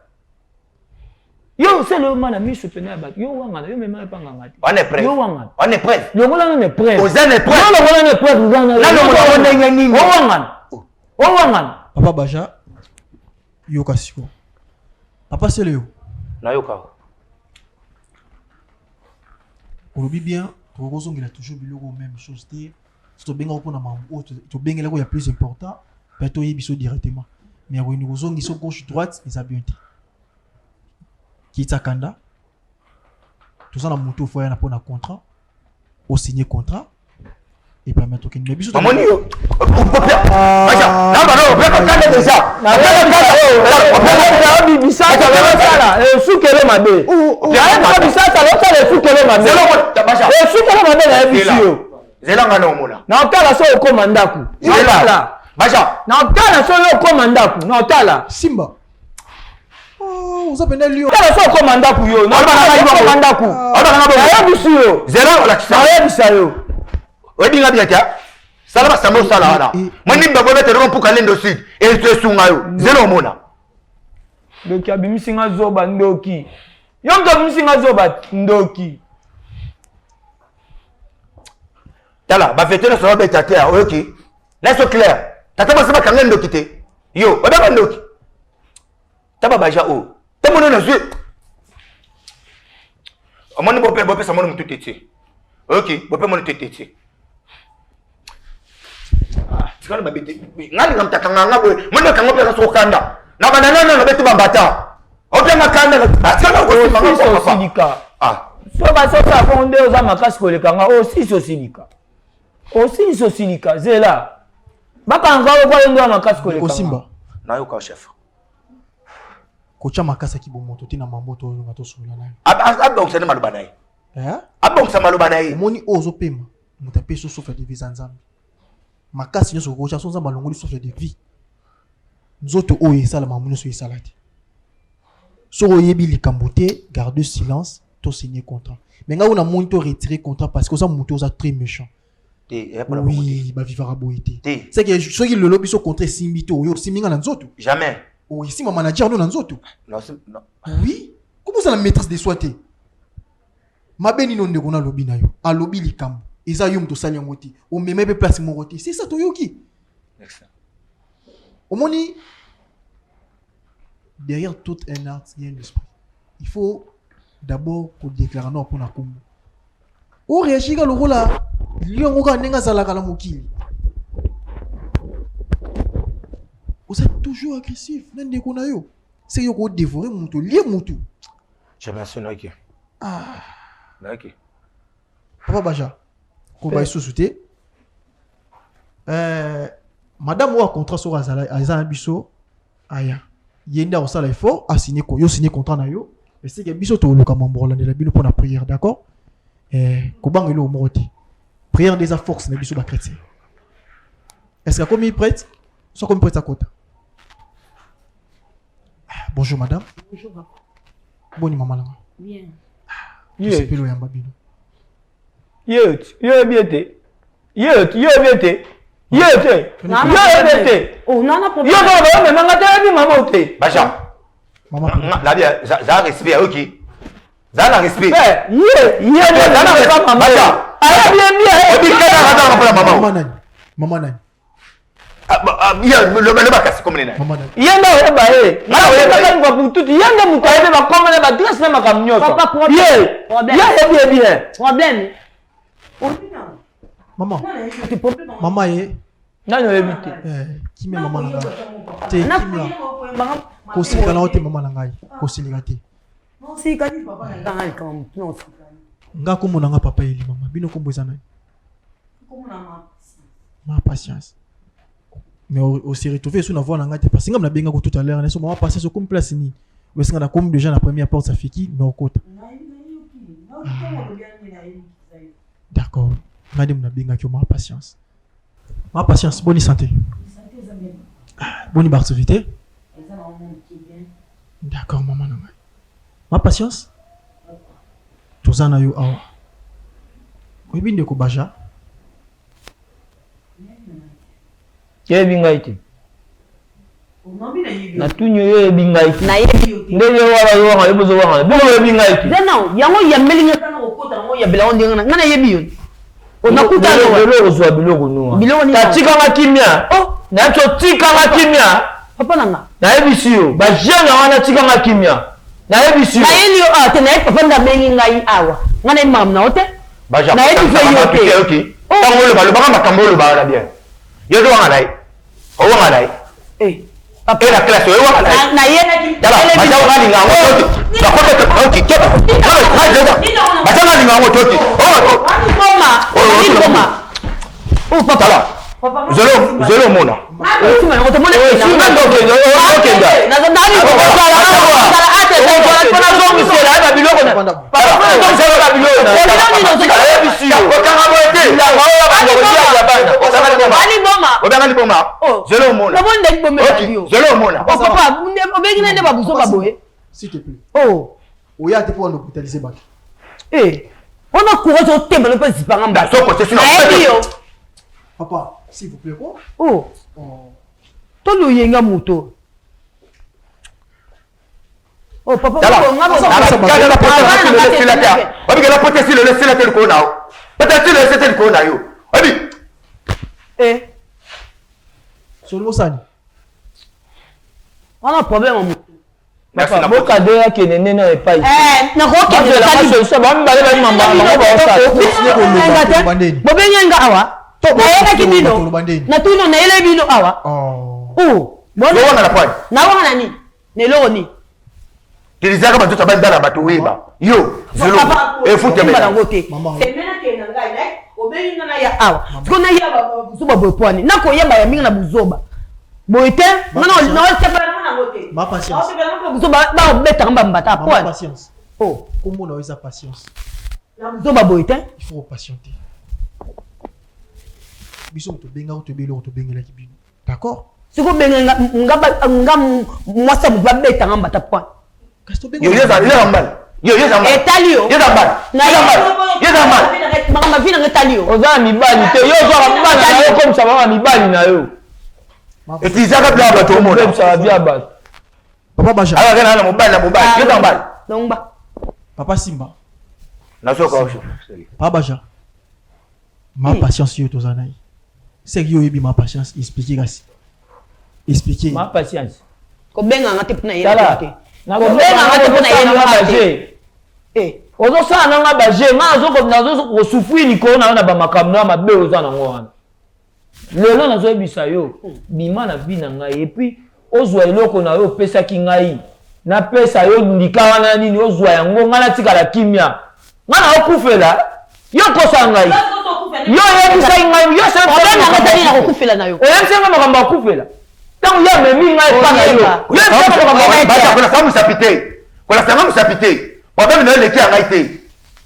Yo c'est le man ami se pena ba. Yo wanga yo mema panganga. On est prêt. Yo wanga. On est prêt. Yo ngona on est prêt. Aux est prêt. Non ngona on est prêt ngana. Là on est nini. Wo wanga. Papa Baja yo kasiko. Papa c'est le yo. Na yo ka. Olobi bien, Togozo il a toujours vu la même chose. Si tu as un mambo, tu benga il y a plus important, peut-être y biso directement. Mais au niveau zone, ils sont gauche droite, ils ont bien été. Qui est Kanda? Tout ça, la moto faut y avoir un contrat, au signer contrat et permettre qu'il ne biso. Maman yo. Bacha, là bas on peut pas déjà. Bisa ça va ça là. Soukele mabe. Ya bisa ça va ça le soukele mabe. Le soukele mabe na bisio. Zelanga na omona. Na otala so okomanda ku. Zela. Bacha. Na otala so okomanda ku. Na otala. Simba. Oh, vous appelez lui. Otala so okomanda ku yo. Na okomanda ku. Ya bisio. Zela la kisa. Ya bisa yo. Odinga biatia. Sala ba sambo sala wana. Mani mba bobe te pour kalendo sud. Et tu sunga yo. Zela omona. Ndoki abimisinga zoba ndoki. Yonga abimisinga zoba ndoki. Tala, ba fete na so ba tatea, oyoki. Laisse clair. Tata ba saba kanga ndoki te. Yo, ba ndoki. Taba Baja o. Tamono na zwe. Omoni bope sa mono mutu tete. Ok, bope mono tete. Ah, tikana ba bete. Ngani ngamtakanga ngabo. Mono kanga pe so kanda. Na banana na betu bambata. Ope makanda atikana ko manga silika. Ah. So ba so sa fonde oza makasi ko lekanga aussi so silika. Aussi so silika zela. Bakanga ko ndo makasi ko lekanga. Simba. Na yo ka chef. Kocha makasa ki bomoto tina mamboto oyo ngato sula nayo. Aba usene maluba nayi. Aba usene maluba nayi. Omoni ozo pema. Mutape so souffle de vie nzambe. Makasi nyo so kocha so nzamba longoli souffle de vie. Nzoto oyo esala mamuno so esala te. So oyebi likambo te, garde silence, to signer contrat. Mais nga on a monté retirer contrat parce que ça moto ça très méchant. Oui, ba vivra boité. C'est que ceux qui le lobby so contrat simbito yo siminga na nzoto. Jamais. Oh ici ma manager no na nzoto. Non. Oui. Comment ça la maîtrise des soins te? Ma beni no ndeko na lobby na yo. A lobby likambo. Eza yo mto sali ngoti. O meme be place moroté. C'est ça to yoki. Excellent. Au moni derrière tout un art, il y a un esprit. Il faut d'abord pour déclarer non pour na kombo o réagir le rôle là lion ko nenga zala kala mokili vous êtes toujours agressif nende ko na yo c'est yo ko dévorer mutu lié mutu je merci Naki Naki Papa Baja ko ba sous-souté madame ou a contrat sur azala biso aya yenda au sala effort a signé ko yo signé contrat na yo et c'est que biso to luka mambola de la bino pour la prière d'accord ko bangelo o moroti prière des forces na biso ba chrétien est-ce que comme il prête soit comme prête à côté bonjour madame bonjour papa boni maman là bien c'est pelo yamba bino Yo biete. Oh, non, non, problème. Baja. Maman, la bien, ça respect, ok. Ça la respect. Maman, le bac, c'est comme les nains. Problème. Maman. Maman est. Non, non, évitez. Qui met maman là? T'es qui là? Kosi kana ote maman langai. Kosi ligati. Non, si kadi papa langai comme non. Nga komo nanga papa eli maman. Bino kombo ezana. Komo na ma patience. Mais au s'est retrouvé sur la voie nanga te parce que ngam benga ko tout à l'heure na so maman passer so comme place ni. Ou est-ce qu'on a comme déjà la première porte ça fait qui non côté. D'accord. Madame na benga ki ma patience. Ma patience, bonne santé. Bonne activité. D'accord, maman. Ma patience. Tozana yo awa. Oui, bien de Kobaja. Yebingaiti. Na tunyo yebingaiti. Na yebi. Ndenge wala yo ebozo wala. Bilo yebingaiti. Zana, yango yamelinga kana okota ngo yabela ondinga ngana yebi yo. Onakuta lo zo biloko no. Ta tikanga kimia. Oh, na to tikanga kimia. Papa nanga. Na yebisi yo. Ba jana wana tikanga kimia. Na yebisi yo. Na yeli yo te na papa nda bengi ngai awa. Ngana mam na ote. Ba jana. Na yebisi yo te. Tango le balo baka makambo le bala bien. Yo do wanga dai. O wanga dai. Papa la classe yo wanga dai. Na yena ki. Daba, ba jana wanga nga ngoti. Ba ko te ko ki keba. Ba jana nga ngoti. Oh. Oh papa. Zelo mona. S'il te plaît. Oh. Oui, à te pour l'hôpitaliser. On a courage au thème, le petit parent. Papa, s'il vous plaît, quoi? Oh. Tolo yenga moto. Oh, papa, on a problème en moto. Papa, boka de ya kenene na epai. Na ko kenene la solution ba mbale ba mamba ba sa. Bobenga awa. Na yena kibino. Na tuno na ele bino awa. Oh. Bona wana la point. Na wana ni. Neloko ni. Tilizaka bato tabanda na bato weba. Yo, zelo. E fute me. Maman. Semena ke na ngai na. Obenga na ya awa. Ko na ya ba buzoba bopwani. Na ko yeba ya minga na buzoba. Boite, non, c'est pas la moté. Ma patience. Ma patience. Oh, comment on a eu sa patience? Il faut patienter. Bisous, tu benga ou tu bélo ou tu benga la kibino. D'accord? Si vous benga, moi ça me va bête en bas ta point. Yo, yo, zambal. Yo, yo, zambal. Etalio. Yo, zambal. Na yo zambal. Ma vie na etalio. Oza mi bali te. Yo zo mbana na yo comme ça va mi bali na yo. Et tu as bien battu au monde. Ça va bien battu. Papa Baja. Alors, regarde, mon bail, mon bail. Je t'emballe. Donc, Papa Simba. Papa Baja. Ma patience, yo, tozanaï. C'est que yo, yebi ma patience. Expliquez, gars. Expliquez. Ma patience. Combien on a été pour naïe? Na combien on a été pour naïe? ozosala nanga baje nga nazosouffrir likolo na yo na bamakambo na mabe oza nango wana lelo nazoyebisa yo bima na vi na ngai epuis ozwa eloko na yo opesaki ngai napesa yo ndika wana nini ozwa yango ngai natikala kimia ngai na okufela yo kosa ngai yo oyebisaki ngai oyebisanga makambo akufela ntango yo amemi ngai epa na kolasanga mosapi te problème na yo eleki ya ngai te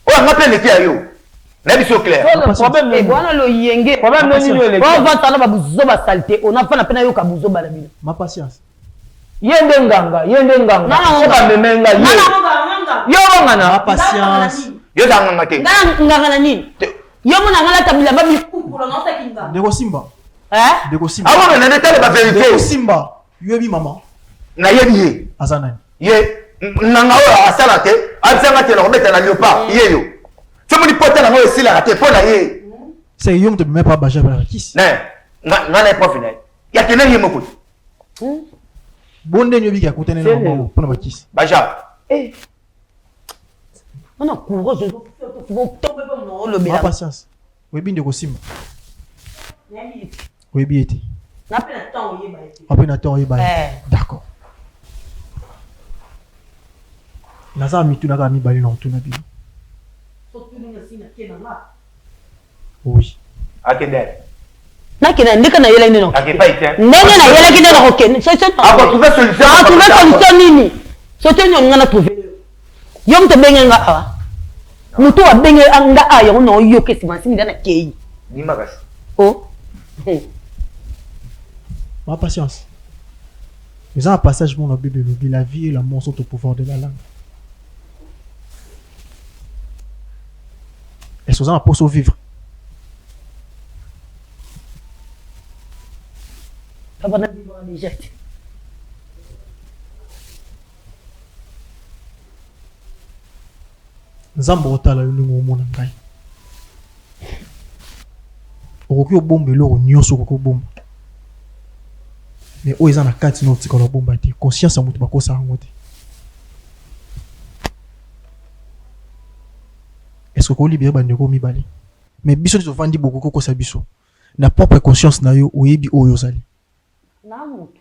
oyo anga mpe eleki ya yo nayebi so clair bwana loyenge ovantana babuzoba salite onafana mpe nayoka buzoba na bino ma patience ye nde nganga soka meme ngai yo ongana ma patience yo za nganga te nganga na nini yo mona ngala ta bilamba bikukula na osaki nganga ndeko simba awa na netale ba vérité ndeko simba yebi mama nayebi ye aza nani ye nanga oyo asala te abisanga te na kobeta na léopard ye yo somoni pota nango esilaka te mpo na ye c'est yo moto bimai pa baja bala kisi nga na eprofi na ye yakende ye moko bonde nyobi ya kutene na mama mpona bakisi baja ona courage ma patience webi ndeko simba webi ete ape na temps oyeba d'accord naza mituna kaka mibale na otuna bino oui akende nakena ndeka na yela nino ndenge na yela kinde na kokende trouver solution nini sote nyo ngana trouver yo mto benge nga awa mutu wa benge anga aya ono yo kesi masini dana kei ni makasi ma patience mais un passage mon Bible la vie et la mort sont au pouvoir de la langue. Est-ce que vous en avez vivre? Nzambo otala yo ndenge omona ngai. Okoki obomba eloko nyonso okoki obomba. Mais oyo eza na kati na otikala obomba te. Conscience ya moto bakosa yango te. Est-ce que kolibere bandeko mibale? Mais biso te tovandi bokoko kokosa biso. Na propre conscience na yo oyebi oyo ozali. Na moto.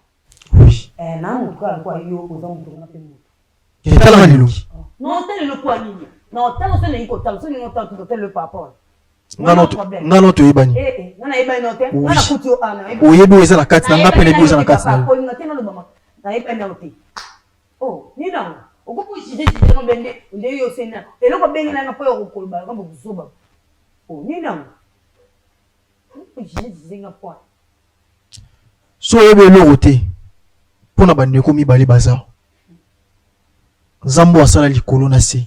Oui. Na moto kwa yo oza moto na pe moto. Kela ngani lungi? Non tel le kwa nini? Non tel so ne iko tel so ne iko tel le papa. Ngano to yebani. Ngana yebani no te. Ngana kuti o ana. Oyebi oyo eza na kati na ngape na eza na kati na. Ko ngati na lobama. Na yebani no te. Oh, ni na. Okopo chije no bende nde yo sena. Eloko bengi na ngapo yo kokolba ngambo buzoba. Oh, ni na. Ko chije ngapo. So oyebi eloko te. Pona bandeko mibale baza. Nzambo asala likolo na se.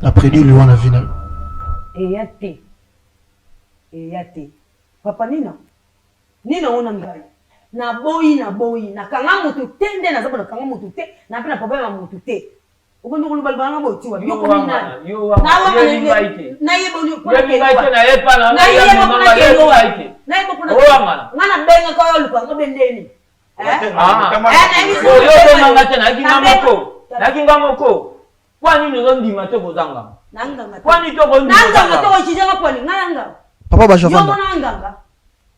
Après lui on a vu na. Eyate. Papa nina. Nina ona ngai. Na boyi na kanga mutu tende na zabo na kanga mutu te na pe na problème mutu te. Okondo ko balba nga boti wa. Yo ko nina. Na yebo ni ko ke. Na yebo ko ke. Na yebo ko na. Ngana benga ko yo lupa ngobendeni. Nakingamo kwa nini ndima te kozanga nanga kwa nini to ndima nanga to chijanga kwa nanga papa ba javanda yo nanga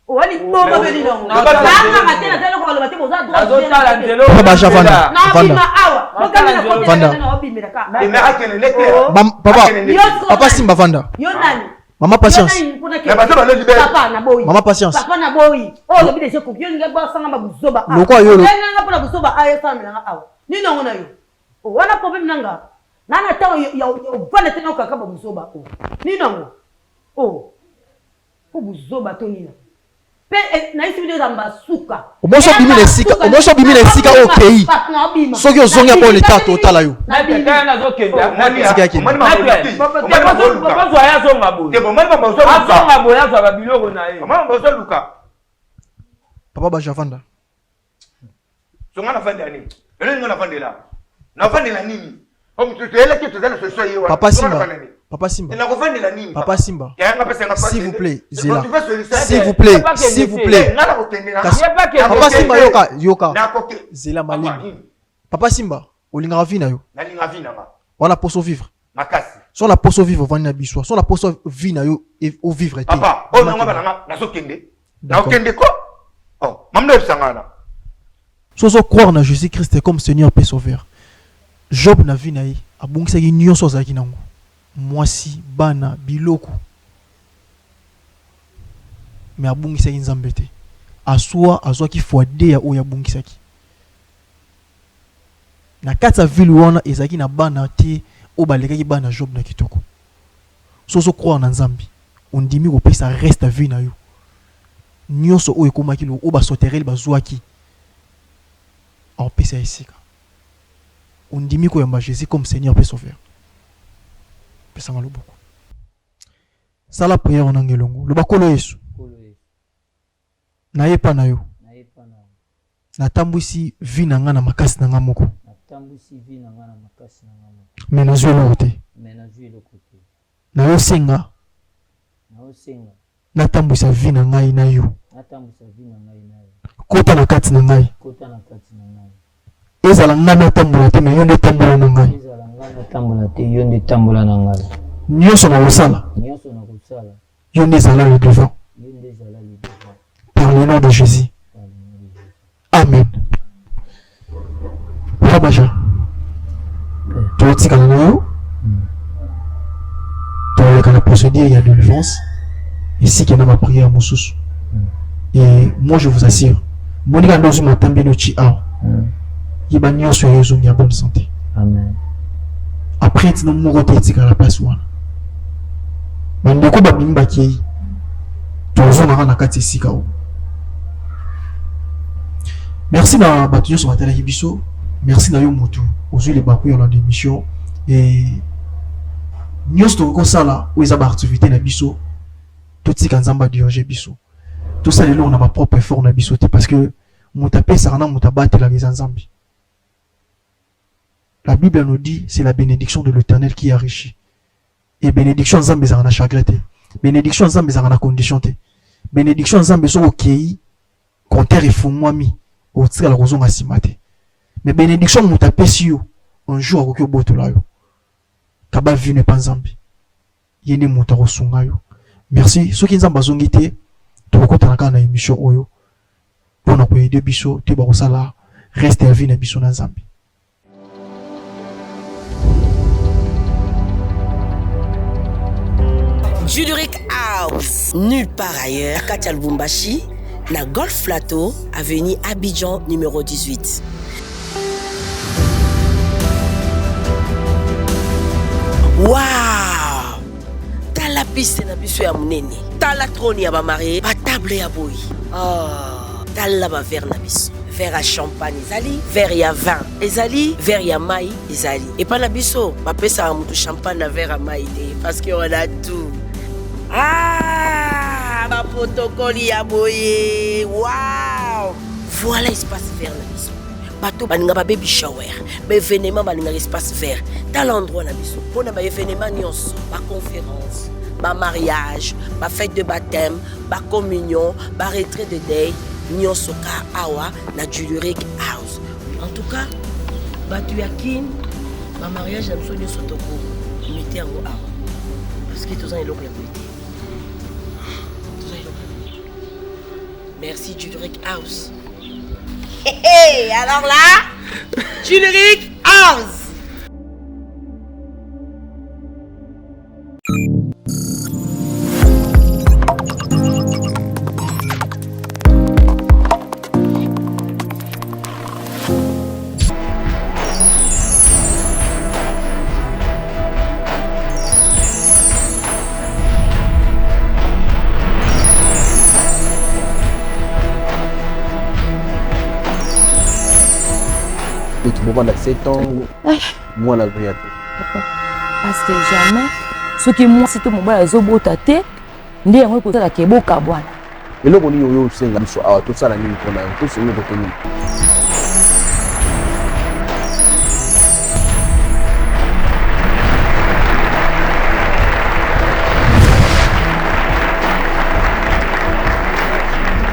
wali bomba beli no nanga tena tena kwa lo batemo za azotala ndelo papa ba javanda vanda awa kama na kote na obimira ka papa simba vanda yo nani mama patience mama patience papa na boy oh lo bide seko yo nga ba sanga ba buzoba loko yo nga pona buzoba aye family nga awa ni no ngona yo wana problem nanga nana tawo ya vana tena ukakaba buzoba ko nina ngo ko buzoba to nina pe na isi video zamba suka omoso bimile sika okay soki ozonga po l'état total yo na bika na zokenda sika yake papa zo ya zonga bo te bo mali mama zo luka zonga bo ya zo ba biloko na ye mama zo luka papa ba javanda zonga na fandi ani ele ngona fandi la na fandi la nini comme tu es là que tu as la solution yo papa simba na ko fandi la nini papa simba s'il vous plaît zela s'il vous plaît ngala ko tendela papa simba yoka zela malini papa simba olinga vina yo na linga vina ma Voilà poso vivre. Makasi. Soit la poso vivre vani na biso, soit la poso vie na yo au vivre. Papa, oh non na so kende. Na kende quoi? Oh, mamna sangana. Soso croire na Jésus-Christ comme Seigneur et Sauveur. Job na vie na ye, abongisa ki nyonso azaki nango. Mwasi, bana, biloko. Mais abongisa ki nzambe te. Aswa ki foade ya oya abongisa ki. Na kati ya ville wana ezaki na bana te o balekaki bana Job na kitoko. Soso croire na nzambi. Ondimi ko pesa reste vie na yo. Nyonso o ekomaki lo o ba soterel bazwaki. En pesa esika. Ondimi ko yamba Jésus comme Seigneur et Sauveur. Pesa ngalo beaucoup. Ça la prière en angelongo. Le bakolo Yesu. Na yepa na yo. Na tambwisi vi na nga na makasi na nga moko. Mais na zwe lo te. Na yo senga. Na tambwisa vi na ngai na yo. Kota na kati na ngai. Ezala nga na tambola te, mais yo nde tambola na ngai. Nyonso na kosala. Yo nde ezala le devant. Par le nom de Jésus. Amen. Rabaja. Tu as dit que la procédure, il y a de délivrance. Ici, qu'il y a ma prière, mon sous. Et moi, je vous assure, mon gars, nous sommes en train de chier. Il va nous sur les en bonne santé. Amen. Après, tu n'as pas été à la place. Mais nous avons bien bâti. Tu as besoin de faire ici. Merci d'avoir battu sur la télévision. Merci d'avoir moto. Aujourd'hui, les bakouilles ont l'émission. Et nous sommes ça là où ils ont activité na biso. Tout ce qu'on a dirigé biso. Tout ça, là, on a ma propre effort na biso. Parce que mon tapé, ça rend mon tabac la maison Zambi. La Bible nous dit c'est la bénédiction de l'Éternel qui est enrichie. Et bénédiction Zambi, ça rend à chagrin. Bénédiction Zambi, ça rend à condition. Bénédiction Zambi, ça ok. Contraire, il faut moi mi. Au tir la raison à simate. Mais bénédiction mon tapé si yo. Un jour, au boto là yo. Kaba vu ne pas Zambi. Yene mon taro sunga yo. Merci. Ceux qui nous ont bazongité, tu vas continuer na émission oyo. Pour nous aider biso, tu vas sala reste à vie na biso na Zambi. Juluric House, nulle part ailleurs. Katia Lubumbashi, na Golf Plateau, avenue Abidjan numéro 18. Waouh! T'as la piste na biso ya munene. T'as la trône ya ba marié, ba table ya boy. Oh, t'as la ba verre na biso. Verre à champagne ezali, verre ya vin ezali, verre ya mai ezali. Et pas na biso, ba pesa mutu champagne na verre à mai parce que on a tout. Ah, ma protocole ya boye. Waouh! Voilà espace vert na biso. Bateau baninga ba baby shower, ba événement baninga espace vert. Dans l'endroit na biso, pona ba événement nyonso, ba conférence, ba mariage, ba fête de baptême, ba communion, ba retrait de deuil, nyonso ka awa na Juluric House. En tout cas, batu ya kin, ba mariage na biso nyonso toko, mettez yango awa. Parce que tous en eloko ya polité. Merci Juluric House. Hey, alors là, Juluric House. Pendant 7 ans, moi la vérité. Parce que jamais, ce qui moi c'est mon bas zobota te, ndi yango ko tala keboka bwana. Et là on y yo senga biso a tout ça la nini pona, tout ce niveau tenu.